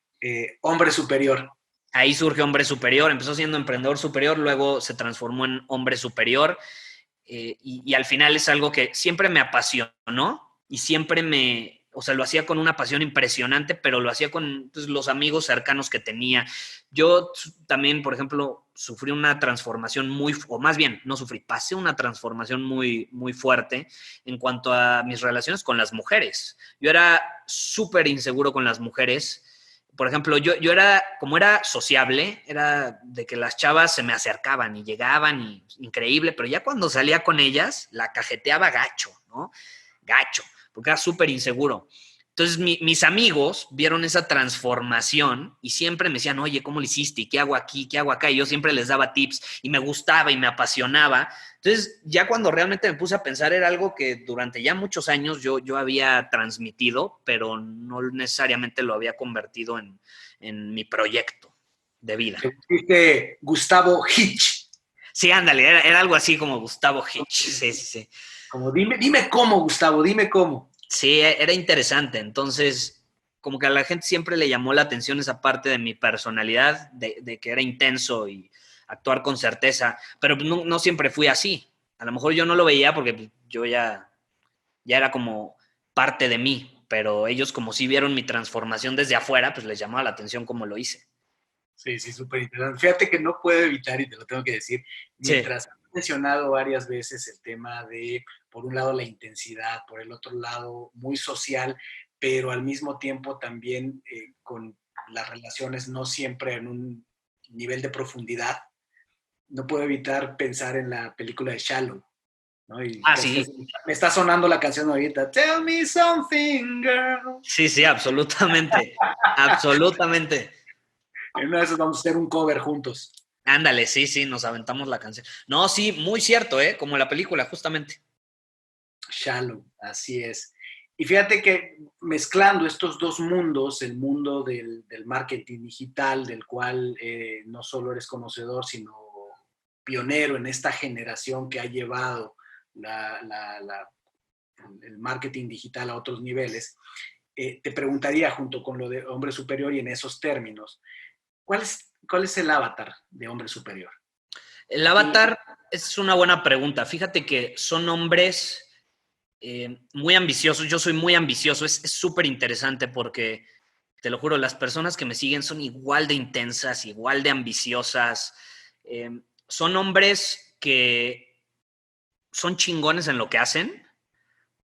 Hombre Superior. Ahí surge Hombre Superior, empezó siendo Emprendedor Superior, luego se transformó en Hombre Superior y al final es algo que siempre me apasionó y siempre o sea, lo hacía con una pasión impresionante, pero lo hacía con pues, los amigos cercanos que tenía. Yo también, por ejemplo, sufrí una transformación o más bien, no sufrí, pasé una transformación muy, muy fuerte en cuanto a mis relaciones con las mujeres. Yo era súper inseguro con las mujeres. Por ejemplo, yo como era sociable, era de que las chavas se me acercaban y llegaban y increíble, pero ya cuando salía con ellas, la cajeteaba gacho, ¿no? Gacho, porque era súper inseguro. Entonces, mis amigos vieron esa transformación y siempre me decían, oye, ¿cómo lo hiciste? ¿Qué hago aquí? ¿Qué hago acá? Y yo siempre les daba tips y me gustaba y me apasionaba. Entonces, ya cuando realmente me puse a pensar, era algo que durante ya muchos años yo había transmitido, pero no necesariamente lo había convertido en mi proyecto de vida. Dijiste Gustavo Hitch. Sí, ándale, era algo así como Gustavo Hitch. Sí, sí, sí. Como dime cómo, Gustavo, dime cómo. Sí, era interesante. Entonces, como que a la gente siempre le llamó la atención esa parte de mi personalidad, de que era intenso y actuar con certeza, pero no siempre fui así. A lo mejor yo no lo veía porque yo ya era como parte de mí, pero ellos como si vieron mi transformación desde afuera, pues les llamaba la atención cómo lo hice. Sí, sí, súper interesante. Fíjate que no puedo evitar, y te lo tengo que decir, Sí. mientras has mencionado varias veces el tema de, por un lado, la intensidad, por el otro lado, muy social, pero al mismo tiempo también con las relaciones no siempre en un nivel de profundidad, no puedo evitar pensar en la película de Shallow, ¿no? Y Ah, casi, sí, casi me está sonando la canción ahorita, Tell me something, girl. sí, sí, absolutamente, absolutamente. En una de esas vamos a hacer un cover juntos. Ándale, sí, sí, nos aventamos la canción. No, sí, muy cierto, ¿eh? Como la película, justamente. Shallow, así es. Y fíjate que mezclando estos dos mundos, el mundo del marketing digital, del cual no solo eres conocedor, sino pionero en esta generación que ha llevado el marketing digital a otros niveles, te preguntaría, junto con lo de hombre superior y en esos términos, ¿cuál es el avatar de hombre superior? El ¿A quién le... avatar es una buena pregunta. Fíjate que son hombres muy ambiciosos. Yo soy muy ambicioso. Es súper interesante porque, te lo juro, las personas que me siguen son igual de intensas, igual de ambiciosas. Son hombres que son chingones en lo que hacen,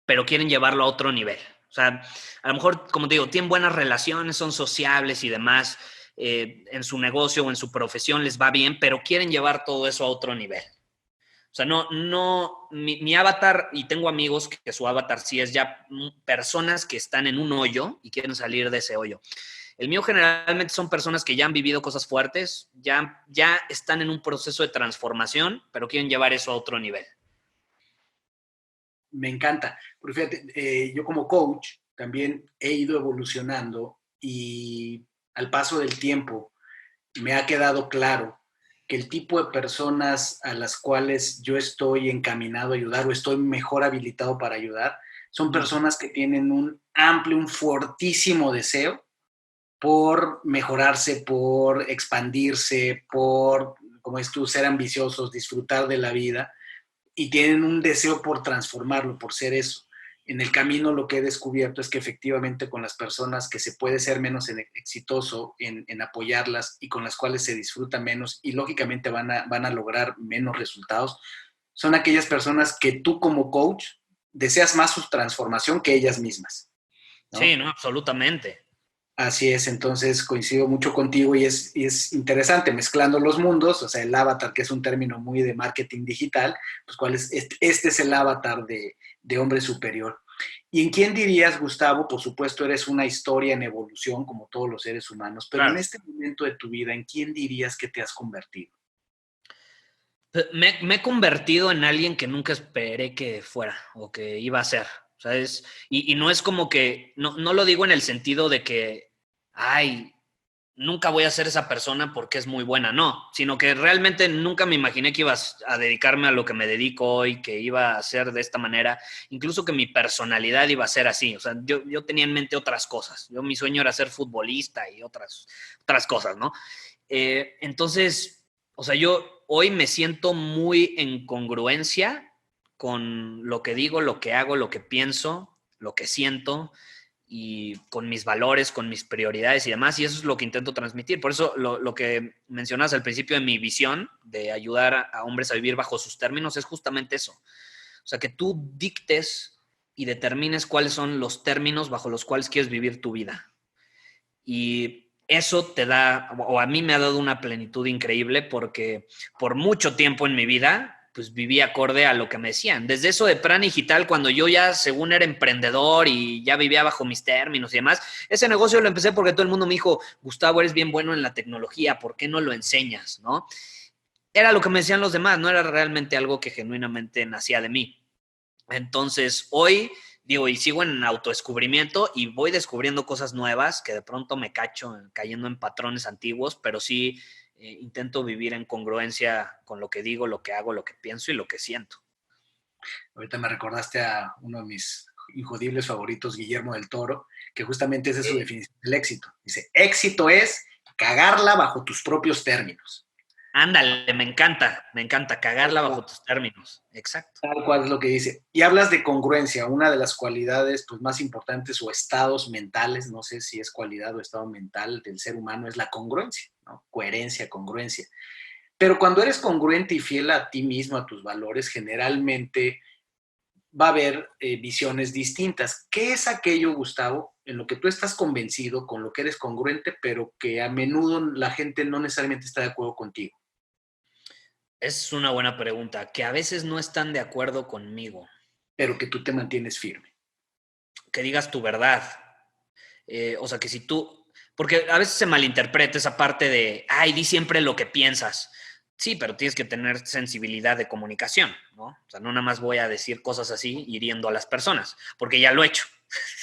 pero quieren llevarlo a otro nivel. O sea, a lo mejor, como te digo, tienen buenas relaciones, son sociables y demás, en su negocio o en su profesión les va bien, pero quieren llevar todo eso a otro nivel. O sea, mi avatar, y tengo amigos que su avatar sí es ya personas que están en un hoyo y quieren salir de ese hoyo. El mío generalmente son personas que ya han vivido cosas fuertes, ya están en un proceso de transformación, pero quieren llevar eso a otro nivel. Me encanta, porque fíjate, yo como coach también he ido evolucionando y al paso del tiempo me ha quedado claro que el tipo de personas a las cuales yo estoy encaminado a ayudar o estoy mejor habilitado para ayudar son personas que tienen un amplio, un fortísimo deseo por mejorarse, por expandirse, por, como es tú, ser ambiciosos, disfrutar de la vida y tienen un deseo por transformarlo, por ser eso. En el camino lo que he descubierto es que efectivamente con las personas que se puede ser menos exitoso en apoyarlas y con las cuales se disfruta menos y lógicamente van a lograr menos resultados, son aquellas personas que tú como coach deseas más su transformación que ellas mismas, Sí, ¿no? no, absolutamente. Así es, entonces coincido mucho contigo y es interesante mezclando los mundos, o sea, el avatar, que es un término muy de marketing digital, pues cuál es, este es el avatar de hombre superior. ¿Y en quién dirías, Gustavo? Por supuesto, eres una historia en evolución, como todos los seres humanos, pero en Claro. este momento de tu vida, ¿en quién dirías que te has convertido? Me he convertido en alguien que nunca esperé que fuera o que iba a ser. ¿Sabes? Y no es como que, no lo digo en el sentido de que, ay, nunca voy a ser esa persona porque es muy buena, no, sino que realmente nunca me imaginé que ibas a dedicarme a lo que me dedico hoy, que iba a ser de esta manera, incluso que mi personalidad iba a ser así. O sea, yo tenía en mente otras cosas. Mi sueño era ser futbolista y otras cosas, ¿no? Entonces, o sea, yo hoy me siento muy en congruencia con lo que digo, lo que hago, lo que pienso, lo que siento y con mis valores, con mis prioridades y demás, y eso es lo que intento transmitir. Por eso lo que mencionas al principio de mi visión de ayudar a hombres a vivir bajo sus términos es justamente eso. O sea, que tú dictes y determines cuáles son los términos bajo los cuales quieres vivir tu vida. Y eso te da, o a mí me ha dado una plenitud increíble porque por mucho tiempo en mi vida, pues viví acorde a lo que me decían. Desde eso de Plan Digital, cuando yo ya según era emprendedor y ya vivía bajo mis términos y demás, ese negocio lo empecé porque todo el mundo me dijo, Gustavo, eres bien bueno en la tecnología, ¿por qué no lo enseñas? ¿No? Era lo que me decían los demás, no era realmente algo que genuinamente nacía de mí. Entonces, hoy digo, y sigo en autodescubrimiento y voy descubriendo cosas nuevas que de pronto me cacho cayendo en patrones antiguos, pero sí intento vivir en congruencia con lo que digo, lo que hago, lo que pienso y lo que siento. Ahorita me recordaste a uno de mis injodibles favoritos, Guillermo del Toro, que justamente esa es su definición del éxito. Dice, éxito es cagarla bajo tus propios términos. Ándale, me encanta cagarla bajo tus términos. Exacto. Tal cual es lo que dice. Y hablas de congruencia, una de las cualidades pues, más importantes o estados mentales, no sé si es cualidad o estado mental del ser humano, es la congruencia, ¿no? Coherencia, congruencia. Pero cuando eres congruente y fiel a ti mismo, a tus valores, generalmente va a haber visiones distintas. ¿Qué es aquello, Gustavo, en lo que tú estás convencido, con lo que eres congruente, pero que a menudo la gente no necesariamente está de acuerdo contigo? Es una buena pregunta, que a veces no están de acuerdo conmigo. Pero que tú te mantienes firme. Que digas tu verdad. O sea, que si tú, porque a veces se malinterpreta esa parte de, ay, di siempre lo que piensas. Sí, pero tienes que tener sensibilidad de comunicación, ¿no? O sea, no nada más voy a decir cosas así hiriendo a las personas, porque ya lo he hecho.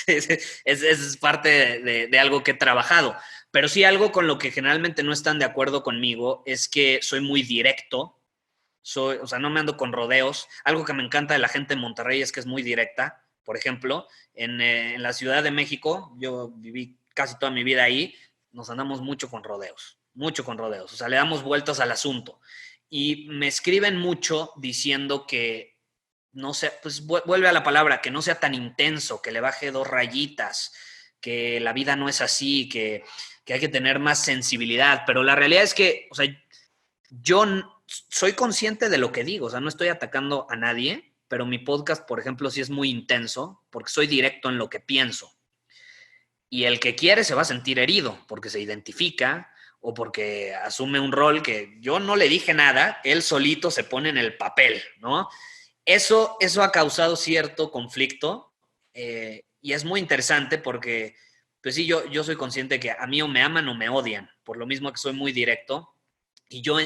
Es parte de algo que he trabajado. Pero sí algo con lo que generalmente no están de acuerdo conmigo es que soy muy directo. O sea, no me ando con rodeos. Algo que me encanta de la gente en Monterrey es que es muy directa. Por ejemplo, en la Ciudad de México, yo viví casi toda mi vida ahí, nos andamos mucho con rodeos, mucho con rodeos. O sea, le damos vueltas al asunto. Y me escriben mucho diciendo que, no sé, pues vuelve a la palabra, que no sea tan intenso, que le baje 2 rayitas, que la vida no es así, que hay que tener más sensibilidad. Pero la realidad es que, o sea, yo soy consciente de lo que digo, o sea, no estoy atacando a nadie, pero mi podcast, por ejemplo, sí es muy intenso porque soy directo en lo que pienso. Y el que quiere se va a sentir herido porque se identifica o porque asume un rol que yo no le dije nada, él solito se pone en el papel, ¿no? Eso ha causado cierto conflicto y es muy interesante porque, pues sí, yo soy consciente que a mí o me aman o me odian, por lo mismo que soy muy directo y yo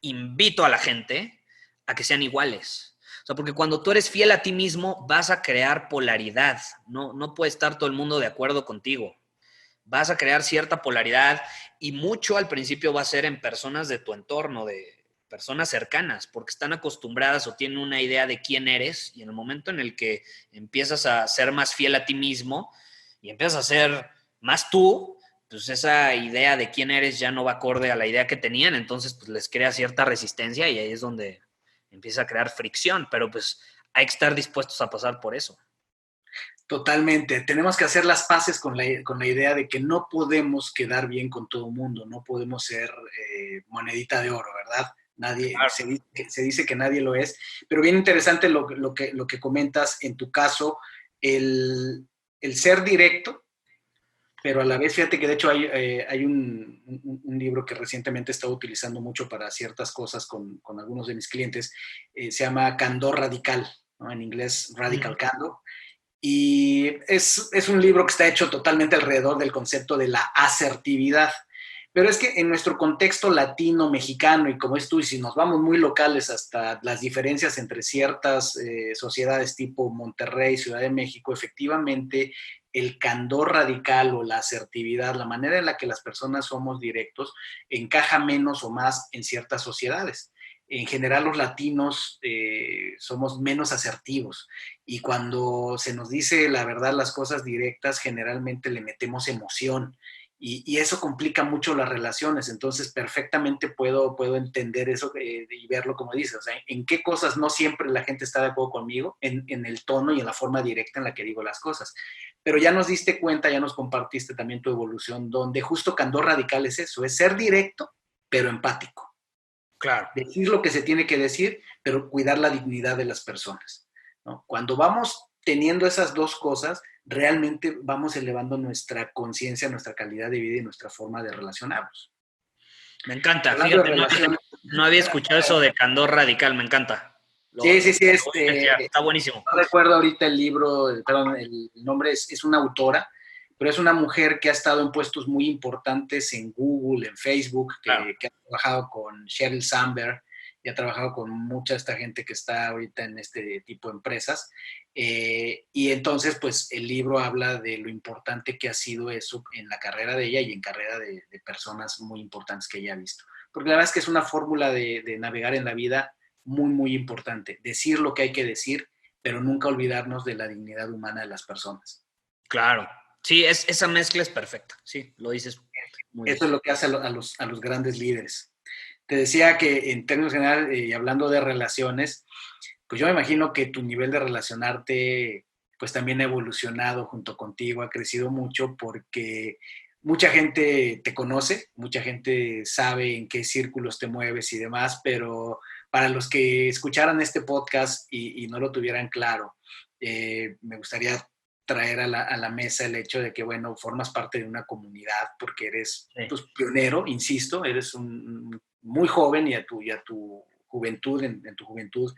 invito a la gente a que sean iguales. O sea, porque cuando tú eres fiel a ti mismo, vas a crear polaridad. No puede estar todo el mundo de acuerdo contigo. Vas a crear cierta polaridad y mucho al principio va a ser en personas de tu entorno, de personas cercanas, porque están acostumbradas o tienen una idea de quién eres y en el momento en el que empiezas a ser más fiel a ti mismo y empiezas a ser más tú, pues esa idea de quién eres ya no va acorde a la idea que tenían, entonces pues les crea cierta resistencia y ahí es donde empieza a crear fricción, pero pues hay que estar dispuestos a pasar por eso. Totalmente. Tenemos que hacer las paces con la idea de que no podemos quedar bien con todo el mundo, no podemos ser monedita de oro, ¿verdad? Nadie, Claro. se dice que nadie lo es, pero bien interesante lo que comentas en tu caso, el ser directo, pero a la vez, fíjate que de hecho hay un libro que recientemente he estado utilizando mucho para ciertas cosas con algunos de mis clientes, se llama Candor Radical, ¿no? En inglés Radical Candor. Y es un libro que está hecho totalmente alrededor del concepto de la asertividad. Pero es que en nuestro contexto latino, mexicano, y como es tú, y si nos vamos muy locales hasta las diferencias entre ciertas sociedades tipo Monterrey, Ciudad de México, efectivamente el candor radical o la asertividad, la manera en la que las personas somos directos, encaja menos o más en ciertas sociedades. En general los latinos somos menos asertivos y cuando se nos dice la verdad, las cosas directas, generalmente le metemos emoción y eso complica mucho las relaciones. Entonces, perfectamente puedo entender eso y verlo como dices. O sea, en qué cosas no siempre la gente está de acuerdo conmigo, en el tono y en la forma directa en la que digo las cosas. Pero ya nos diste cuenta, ya nos compartiste también tu evolución, donde justo Candor Radical es eso, es ser directo, pero empático. Claro. Decir lo que se tiene que decir, pero cuidar la dignidad de las personas, ¿no? Cuando vamos teniendo esas dos cosas, realmente vamos elevando nuestra conciencia, nuestra calidad de vida y nuestra forma de relacionarnos. Me encanta. Hablando de Fíjate, relaciones. no había escuchado eso de candor radical, me encanta. Sí, sí, sí, Lo voy a investigar. Está buenísimo. no recuerdo ahorita el libro, perdón, el nombre es una autora, pero es una mujer que ha estado en puestos muy importantes en Google, en Facebook, Claro. que ha trabajado con Sheryl Sandberg y ha trabajado con mucha de esta gente que está ahorita en este tipo de empresas. Y entonces, pues el libro habla de lo importante que ha sido eso en la carrera de ella y en carrera de personas muy importantes que ella ha visto. Porque la verdad es que es una fórmula de navegar en la vida muy, muy importante. Decir lo que hay que decir, pero nunca olvidarnos de la dignidad humana de las personas. Claro. Sí, esa mezcla es perfecta. Sí, lo dices muy bien. Eso es lo que hace a los grandes líderes. Te decía que en términos generales, y hablando de relaciones, pues yo me imagino que tu nivel de relacionarte pues también ha evolucionado junto contigo, ha crecido mucho porque mucha gente te conoce, mucha gente sabe en qué círculos te mueves y demás, pero para los que escucharan este podcast y no lo tuvieran claro, me gustaría traer a la mesa el hecho de que, bueno, formas parte de una comunidad porque eres Sí. pues, pionero, insisto, eres muy joven y a tu juventud, en tu juventud,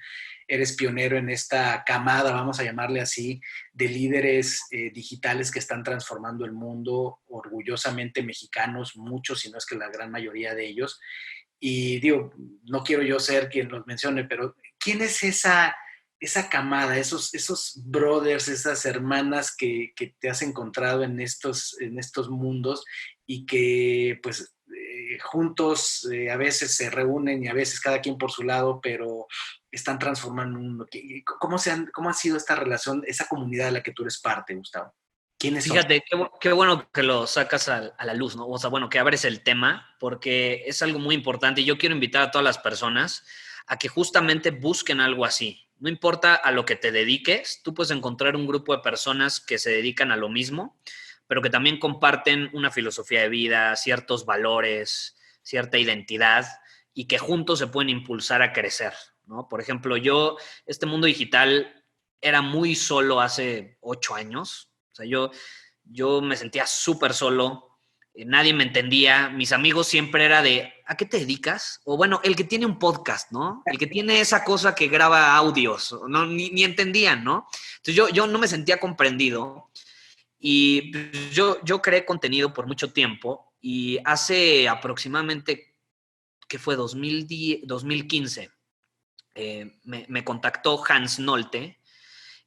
eres pionero en esta camada, vamos a llamarle así, de líderes digitales que están transformando el mundo, orgullosamente mexicanos, muchos, si no es que la gran mayoría de ellos. Y digo, no quiero yo ser quien los mencione, pero ¿quién es esa camada, esos brothers, esas hermanas que te has encontrado en estos mundos y que pues juntos a veces se reúnen y a veces cada quien por su lado, pero están transformando un mundo? ¿Cómo ha sido esta relación, esa comunidad de la que tú eres parte, Gustavo? ¿Quiénes son? Fíjate, qué bueno que lo sacas a la luz, ¿no? O sea, bueno, que abres el tema, porque es algo muy importante y yo quiero invitar a todas las personas a que justamente busquen algo así. No importa a lo que te dediques, tú puedes encontrar un grupo de personas que se dedican a lo mismo, pero que también comparten una filosofía de vida, ciertos valores, cierta identidad y que juntos se pueden impulsar a crecer, ¿no? Por ejemplo, este mundo digital era muy solo hace 8 años. O sea, yo me sentía súper solo, nadie me entendía, mis amigos siempre era de, ¿a qué te dedicas? O bueno, el que tiene un podcast, ¿no? El que tiene esa cosa que graba audios, ¿no? Ni entendían, ¿no? Entonces yo no me sentía comprendido y yo creé contenido por mucho tiempo y hace aproximadamente, que fue 2010, 2015, me contactó Hans Nolte,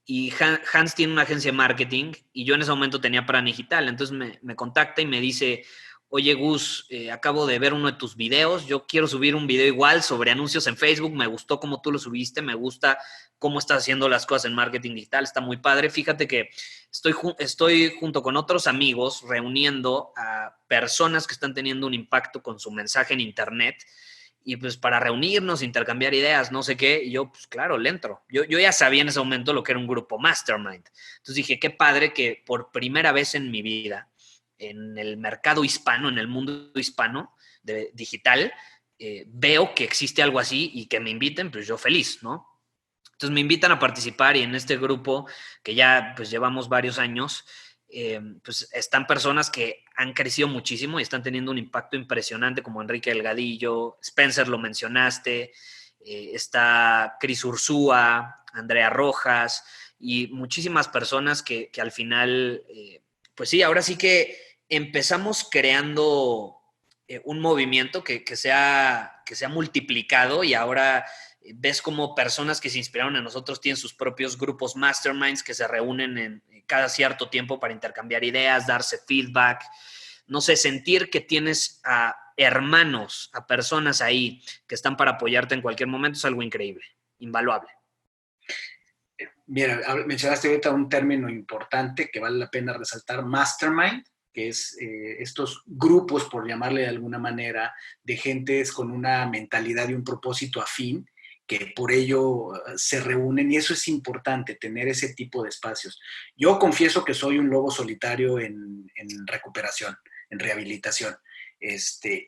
y Hans tiene una agencia de marketing y yo en ese momento tenía Plan Digital. Entonces me contacta y me dice, oye Gus, acabo de ver uno de tus videos, yo quiero subir un video igual sobre anuncios en Facebook, me gustó cómo tú lo subiste, me gusta cómo estás haciendo las cosas en marketing digital, está muy padre. Fíjate que estoy junto con otros amigos reuniendo a personas que están teniendo un impacto con su mensaje en Internet y pues para reunirnos, intercambiar ideas, no sé qué, y yo, pues claro, le entro. Yo ya sabía en ese momento lo que era un grupo Mastermind. Entonces dije, qué padre que por primera vez en mi vida, en el mercado hispano, en el mundo hispano digital, veo que existe algo así y que me inviten, pues yo feliz, ¿no? Entonces me invitan a participar y en este grupo, que ya pues llevamos varios años, pues están personas que han crecido muchísimo y están teniendo un impacto impresionante, como Enrique Delgadillo, Spencer lo mencionaste, está Cris Ursúa, Andrea Rojas y muchísimas personas que al final, pues sí, ahora sí que empezamos creando un movimiento que se ha multiplicado y ahora ves como personas que se inspiraron en nosotros tienen sus propios grupos masterminds que se reúnen en cada cierto tiempo para intercambiar ideas, darse feedback, no sé, sentir que tienes a hermanos, a personas ahí que están para apoyarte en cualquier momento es algo increíble, invaluable. Mira, mencionaste ahorita un término importante que vale la pena resaltar, mastermind, que es estos grupos, por llamarle de alguna manera, de gentes con una mentalidad y un propósito afín, que por ello se reúnen, y eso es importante, tener ese tipo de espacios. Yo confieso que soy un lobo solitario en recuperación, en rehabilitación.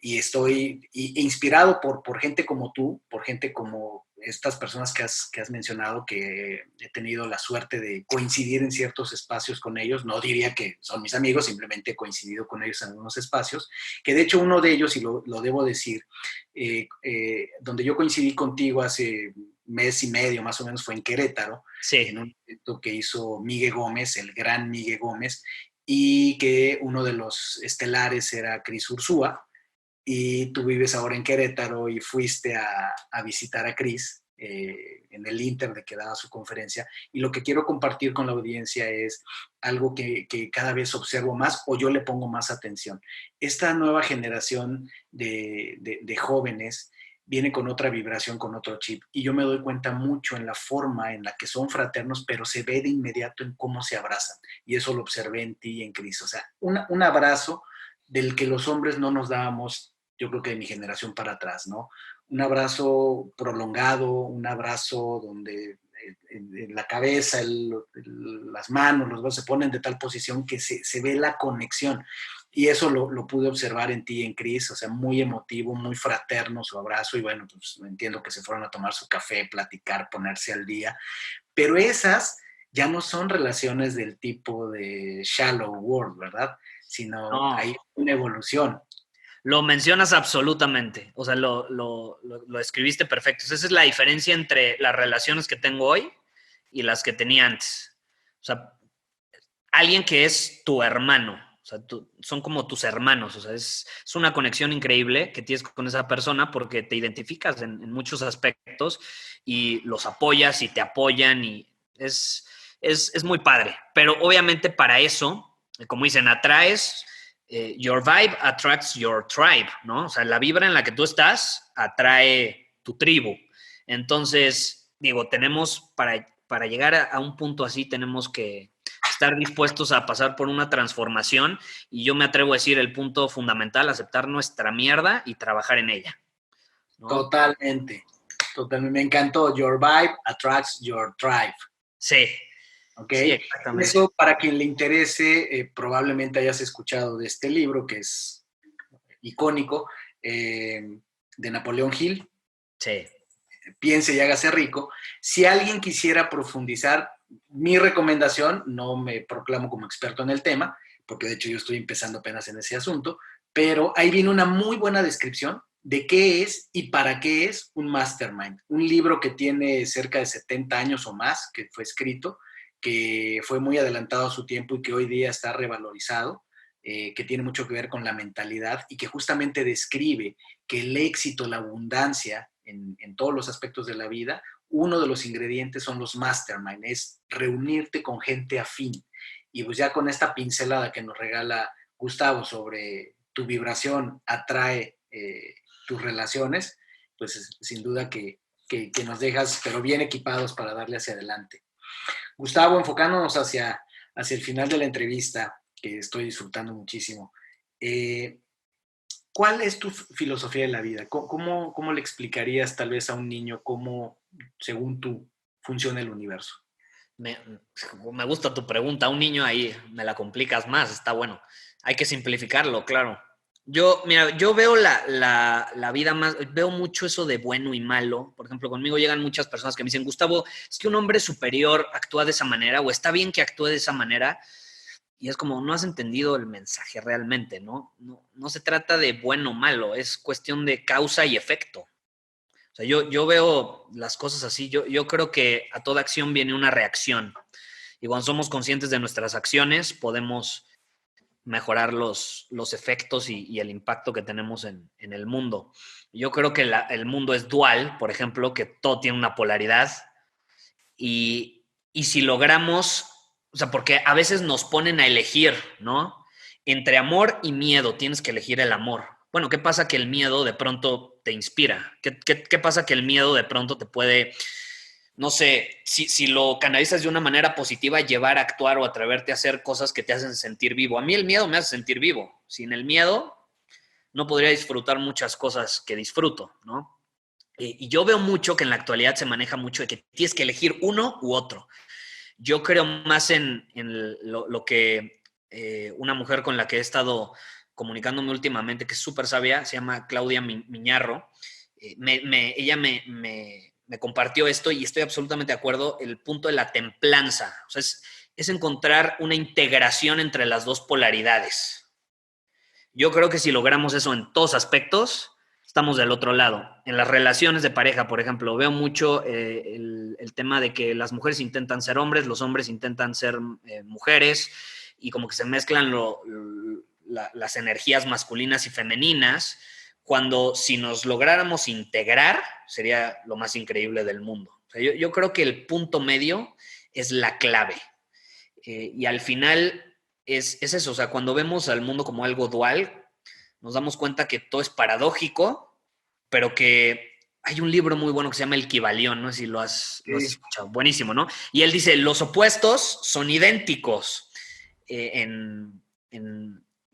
Y estoy inspirado por gente como tú, por gente como estas personas que has mencionado, que he tenido la suerte de coincidir en ciertos espacios con ellos. No diría que son mis amigos, simplemente he coincidido con ellos en algunos espacios, que de hecho uno de ellos, y lo debo decir, donde yo coincidí contigo hace mes y medio más o menos fue en Querétaro, en Sí, un evento que hizo Miguel Gómez, el gran Miguel Gómez, y que uno de los estelares era Cris Ursúa, y tú vives ahora en Querétaro y fuiste a visitar a Cris en el Inter de que daba su conferencia. Y lo que quiero compartir con la audiencia es algo que cada vez observo más o yo le pongo más atención. Esta nueva generación de jóvenes viene con otra vibración, con otro chip. Y yo me doy cuenta mucho en la forma en la que son fraternos, pero se ve de inmediato en cómo se abrazan. Y eso lo observé en ti y en Cris. O sea, un abrazo del que los hombres no nos dábamos, yo creo que de mi generación para atrás, ¿no? Un abrazo prolongado, un abrazo donde en la cabeza, las manos, los brazos se ponen de tal posición que se ve la conexión. Y eso lo pude observar en ti y en Cris, o sea, muy emotivo, muy fraterno su abrazo, y bueno, pues entiendo que se fueron a tomar su café, platicar, ponerse al día, pero esas ya no son relaciones del tipo de shallow world, ¿verdad? Sino No, hay una evolución. lo mencionas absolutamente, o sea, lo escribiste perfecto. Esa es la diferencia entre las relaciones que tengo hoy y las que tenía antes. O sea, alguien que es tu hermano, o sea, son como tus hermanos, o sea, es una conexión increíble que tienes con esa persona porque te identificas en muchos aspectos y los apoyas y te apoyan y es muy padre. Pero obviamente para eso, como dicen, atraes, your vibe attracts your tribe, ¿no? O sea, la vibra en la que tú estás atrae tu tribu. Entonces, digo, tenemos para llegar a un punto así, tenemos que estar dispuestos a pasar por una transformación y yo me atrevo a decir el punto fundamental, aceptar nuestra mierda y trabajar en ella, ¿no? Totalmente, totalmente. Me encantó. Your vibe attracts your tribe. Sí, ¿Ok? sí, exactamente. Eso, para quien le interese, probablemente hayas escuchado de este libro que es icónico, de Napoleón Hill, Sí. Piense y hágase rico. Si alguien quisiera profundizar, mi recomendación, no me proclamo como experto en el tema, porque de hecho yo estoy empezando apenas en ese asunto, pero ahí viene una muy buena descripción de qué es y para qué es un mastermind. Un libro que tiene cerca de 70 años o más, que fue escrito, que fue muy adelantado a su tiempo y que hoy día está revalorizado, que tiene mucho que ver con la mentalidad y que justamente describe que el éxito, la abundancia en todos los aspectos de la vida, uno de los ingredientes son los mastermind, es reunirte con gente afín. Y pues ya con esta pincelada que nos regala Gustavo sobre tu vibración atrae tus relaciones, pues sin duda que nos dejas, pero bien equipados para darle hacia adelante. Gustavo, enfocándonos hacia el final de la entrevista, que estoy disfrutando muchísimo, ¿cuál es tu filosofía de la vida? ¿Cómo le explicarías tal vez a un niño cómo, según tú, funciona el universo? Me, me gusta tu pregunta. Un niño ahí me la complicas más, está bueno. Hay que simplificarlo, claro. Mira, yo veo la vida más, veo mucho eso de bueno y malo. Por ejemplo, conmigo llegan muchas personas que me dicen, Gustavo, es que un hombre superior actúa de esa manera o está bien que actúe de esa manera. Y es como, no has entendido el mensaje realmente, ¿no? No se trata de bueno o malo, es cuestión de causa y efecto. O sea, yo veo las cosas así, yo creo que a toda acción viene una reacción. Y cuando somos conscientes de nuestras acciones, podemos mejorar los efectos y el impacto que tenemos en el mundo. Yo creo que el mundo es dual, por ejemplo, que todo tiene una polaridad y si logramos, o sea, porque a veces nos ponen a elegir, ¿no? Entre amor y miedo, tienes que elegir el amor. Bueno, ¿qué pasa que el miedo de pronto te inspira? ¿Qué pasa que el miedo de pronto te puede, no sé, si lo canalizas de una manera positiva, llevar a actuar o atreverte a hacer cosas que te hacen sentir vivo? A mí el miedo me hace sentir vivo. Sin el miedo no podría disfrutar muchas cosas que disfruto, ¿no? Y yo veo mucho que en la actualidad se maneja mucho de que tienes que elegir uno u otro. Yo creo más en lo que una mujer con la que he estado comunicándome últimamente, que es súper sabia, se llama Claudia Miñarro. Ella me compartió esto y estoy absolutamente de acuerdo, el punto de la templanza. O sea, es encontrar una integración entre las dos polaridades. Yo creo que si logramos eso en todos aspectos, estamos del otro lado. En las relaciones de pareja, por ejemplo, veo mucho el tema de que las mujeres intentan ser hombres, los hombres intentan ser mujeres, y como que se mezclan las energías masculinas y femeninas, cuando si nos lográramos integrar, sería lo más increíble del mundo. O sea, yo creo que el punto medio es la clave. Y al final es eso, o sea, cuando vemos al mundo como algo dual, nos damos cuenta que todo es paradójico, pero que hay un libro muy bueno que se llama El Kybalión, no sé si lo has Sí. escuchado, buenísimo, ¿no? Y él dice, los opuestos son idénticos en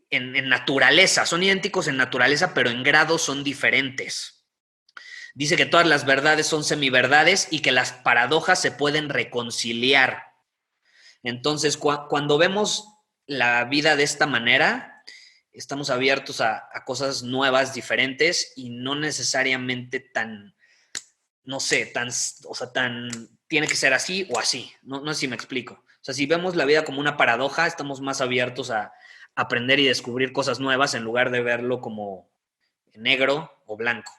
naturaleza, son idénticos en naturaleza, pero en grado son diferentes. Dice que todas las verdades son semiverdades y que las paradojas se pueden reconciliar. Entonces, cuando vemos la vida de esta manera, estamos abiertos a cosas nuevas, diferentes y no necesariamente tan, no sé, tan, tiene que ser así o así. No sé si me explico. O sea, si vemos la vida como una paradoja, estamos más abiertos a aprender y descubrir cosas nuevas en lugar de verlo como negro o blanco.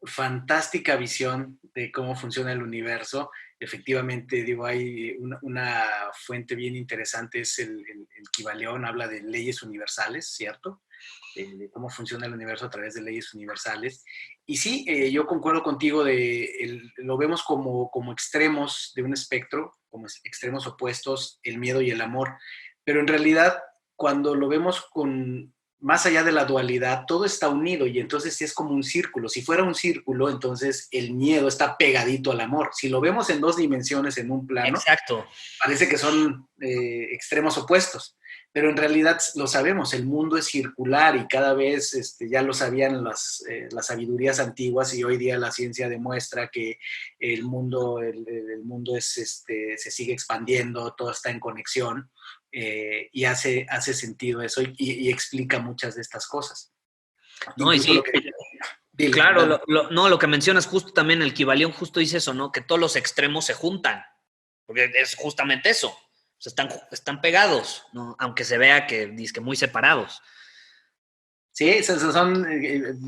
Fantástica visión de cómo funciona el universo. Efectivamente, digo, hay una fuente bien interesante, es el Kybalión, habla de leyes universales, ¿cierto? De cómo funciona el universo a través de leyes universales. Y sí, yo concuerdo contigo, lo vemos como extremos de un espectro, como extremos opuestos, el miedo y el amor. Pero en realidad, cuando lo vemos más allá de la dualidad, todo está unido y entonces sí es como un círculo. Si fuera un círculo, entonces el miedo está pegadito al amor. Si lo vemos en 2 dimensiones, en un plano, Exacto. parece que son extremos opuestos, pero en realidad lo sabemos, el mundo es circular y cada vez ya lo sabían las sabidurías antiguas y hoy día la ciencia demuestra que el mundo se sigue expandiendo, todo está en conexión. Y hace sentido eso y explica muchas de estas cosas. No, y Incluso sí, dile, claro, lo que mencionas justo también, el Kybalión justo dice eso, ¿no? Que todos los extremos se juntan, porque es justamente eso, o sea, están pegados, ¿no? Aunque se vea que muy separados. Sí, son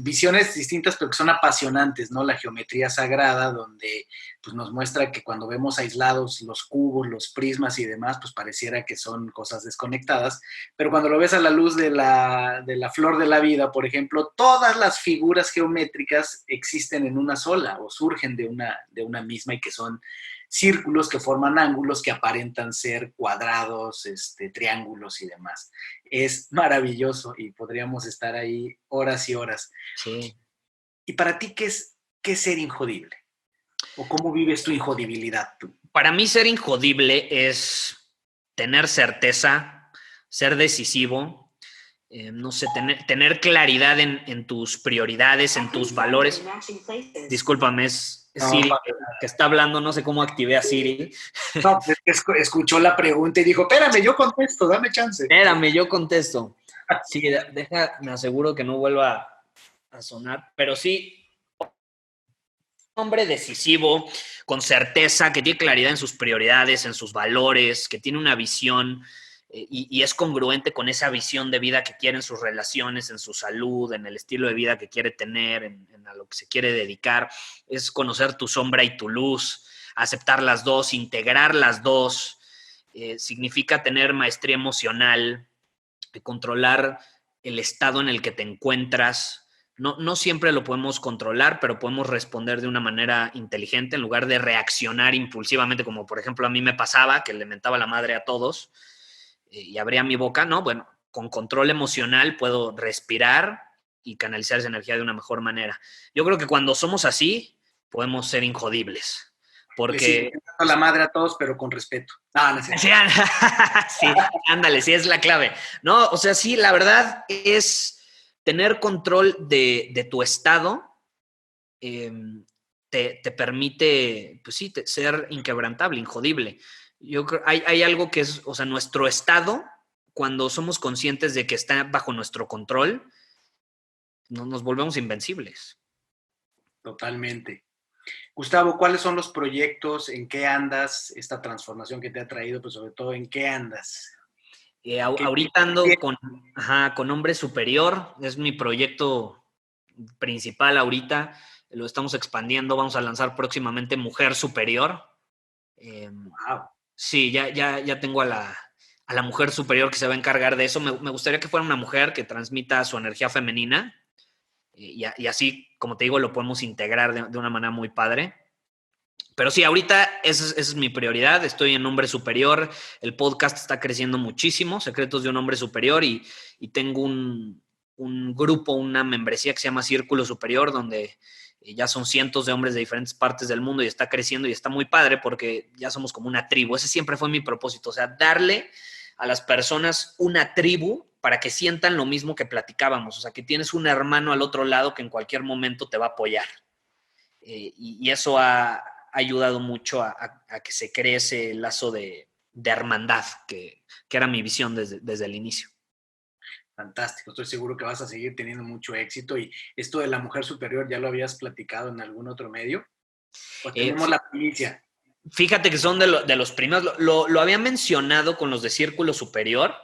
visiones distintas, pero que son apasionantes, ¿no? La geometría sagrada, donde pues, nos muestra que cuando vemos aislados los cubos, los prismas y demás, pues pareciera que son cosas desconectadas, pero cuando lo ves a la luz de la flor de la vida, por ejemplo, todas las figuras geométricas existen en una sola o surgen de una misma y que son círculos que forman ángulos que aparentan ser cuadrados, triángulos y demás. Es maravilloso y podríamos estar ahí horas y horas. Sí. ¿Y para ti qué es ser injodible? ¿O cómo vives tu injodibilidad tú? Para mí ser injodible es tener certeza, ser decisivo, no sé, tener claridad en tus prioridades, en tus valores. Discúlpame, es Siri que está hablando, no sé cómo activé a Siri. No, escuchó la pregunta y dijo, espérame, yo contesto, dame chance. Espérame, yo contesto. Sí, me aseguro que no vuelva a sonar, pero sí, un hombre decisivo, con certeza, que tiene claridad en sus prioridades, en sus valores, que tiene una visión y es congruente con esa visión de vida que quiere en sus relaciones, en su salud, en el estilo de vida que quiere tener, en a lo que se quiere dedicar. Es conocer tu sombra y tu luz, aceptar las dos, integrar las dos. Significa tener maestría emocional, controlar el estado en el que te encuentras. No siempre lo podemos controlar, pero podemos responder de una manera inteligente en lugar de reaccionar impulsivamente, como por ejemplo a mí me pasaba, que le mentaba la madre a todos y abría mi boca, ¿no? Bueno, con control emocional puedo respirar y canalizar esa energía de una mejor manera. Yo creo que cuando somos así, podemos ser injodibles. Porque... Le la madre a todos, pero con respeto. No sé. Sí, ándale, sí es la clave. No, o sea, sí, la verdad es tener control de tu estado te permite, pues sí, ser inquebrantable, injodible. Yo creo, hay algo que es, o sea, nuestro estado, cuando somos conscientes de que está bajo nuestro control, nos volvemos invencibles. Totalmente. Gustavo, ¿cuáles son los proyectos? ¿En qué andas? Esta transformación que te ha traído, pues sobre todo, ¿en qué andas? Ahorita ando con Hombre Superior, es mi proyecto principal ahorita, lo estamos expandiendo, vamos a lanzar próximamente Mujer Superior. Wow. Sí, ya tengo a la mujer superior que se va a encargar de eso. Me gustaría que fuera una mujer que transmita su energía femenina y así, como te digo, lo podemos integrar de una manera muy padre. Pero sí, ahorita esa es mi prioridad. Estoy en Hombre Superior. El podcast está creciendo muchísimo, Secretos de un Hombre Superior, y tengo un grupo, una membresía que se llama Círculo Superior, donde Ya son cientos de hombres de diferentes partes del mundo y está creciendo y está muy padre porque ya somos como una tribu. Ese siempre fue mi propósito, o sea, darle a las personas una tribu para que sientan lo mismo que platicábamos, o sea, que tienes un hermano al otro lado que en cualquier momento te va a apoyar. Y eso ha ayudado mucho a que se cree ese lazo de hermandad, que era mi visión desde el inicio. Fantástico, estoy seguro que vas a seguir teniendo mucho éxito. Y esto de la mujer superior, ¿ya lo habías platicado en algún otro medio? ¿O tenemos la primicia? Fíjate que son de los primeros, lo había mencionado con los de Círculo Superior,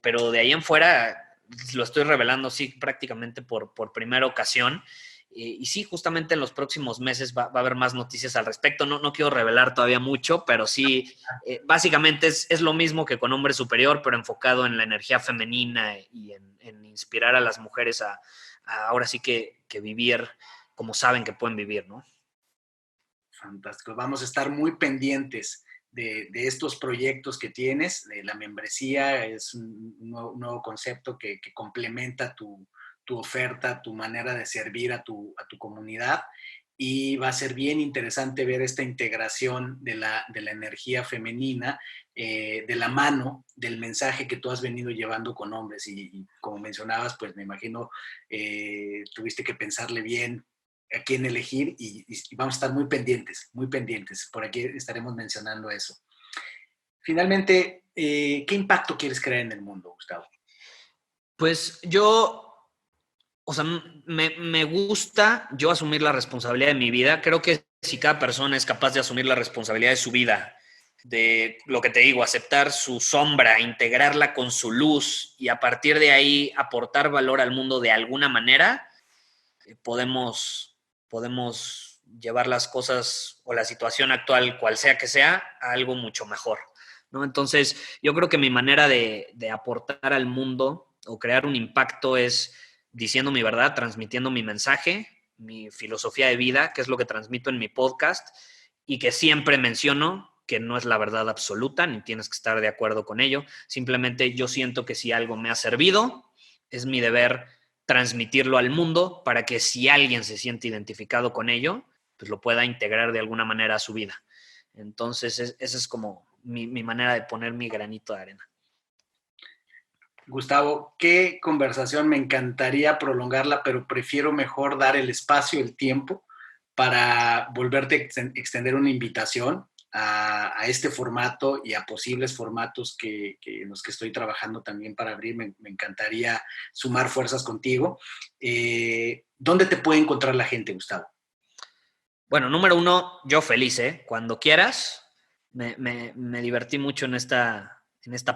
pero de ahí en fuera lo estoy revelando, sí, prácticamente por primera ocasión. Y sí, justamente en los próximos meses va a haber más noticias al respecto. No quiero revelar todavía mucho, pero sí, básicamente es lo mismo que con Hombre Superior, pero enfocado en la energía femenina y en inspirar a las mujeres a ahora sí que vivir como saben que pueden vivir, ¿no? Fantástico. Vamos a estar muy pendientes de estos proyectos que tienes. De la membresía es un nuevo concepto que complementa tu oferta, tu manera de servir a tu comunidad, y va a ser bien interesante ver esta integración de la energía femenina de la mano del mensaje que tú has venido llevando con hombres. Y como mencionabas, pues me imagino tuviste que pensarle bien a quién elegir, y vamos a estar muy pendientes, muy pendientes. Por aquí estaremos mencionando eso. Finalmente, ¿qué impacto quieres crear en el mundo, Gustavo? Pues yo, o sea, me gusta yo asumir la responsabilidad de mi vida. Creo que si cada persona es capaz de asumir la responsabilidad de su vida, de lo que te digo, aceptar su sombra, integrarla con su luz y a partir de ahí aportar valor al mundo de alguna manera, podemos llevar las cosas o la situación actual, cual sea que sea, a algo mucho mejor, ¿no? Entonces, yo creo que mi manera de aportar al mundo o crear un impacto es diciendo mi verdad, transmitiendo mi mensaje, mi filosofía de vida, que es lo que transmito en mi podcast y que siempre menciono que no es la verdad absoluta, ni tienes que estar de acuerdo con ello. Simplemente yo siento que si algo me ha servido, es mi deber transmitirlo al mundo para que si alguien se siente identificado con ello, pues lo pueda integrar de alguna manera a su vida. Entonces, esa es como mi manera de poner mi granito de arena. Gustavo, qué conversación, me encantaría prolongarla, pero prefiero mejor dar el espacio, el tiempo, para volverte a extender una invitación a este formato y a posibles formatos en los que estoy trabajando también para abrir. Me encantaría sumar fuerzas contigo. ¿Dónde te puede encontrar la gente, Gustavo? Bueno, número uno, yo feliz, ¿eh? Cuando quieras. Me divertí mucho en esta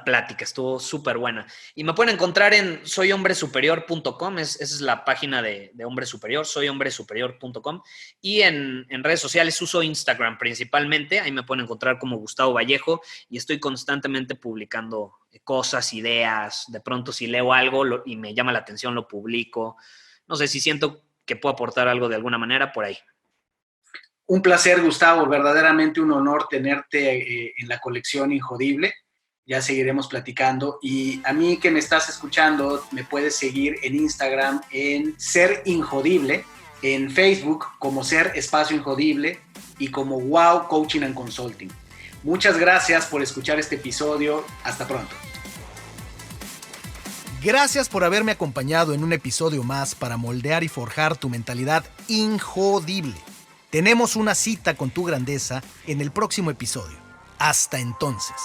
plática, estuvo súper buena. Y me pueden encontrar en soyhombresuperior.com, esa es la página de Hombre Superior, soyhombresuperior.com. Y en redes sociales uso Instagram principalmente, ahí me pueden encontrar como Gustavo Vallejo y estoy constantemente publicando cosas, ideas, de pronto si leo algo y me llama la atención lo publico. No sé, si siento que puedo aportar algo de alguna manera, por ahí. Un placer, Gustavo, verdaderamente un honor tenerte en la colección Injodible. Ya seguiremos platicando. Y a mí que me estás escuchando, me puedes seguir en Instagram en Ser Injodible, en Facebook como Ser Espacio Injodible y como Wow Coaching and Consulting. Muchas gracias por escuchar este episodio. Hasta pronto. Gracias por haberme acompañado en un episodio más para moldear y forjar tu mentalidad injodible. Tenemos una cita con tu grandeza en el próximo episodio. Hasta entonces.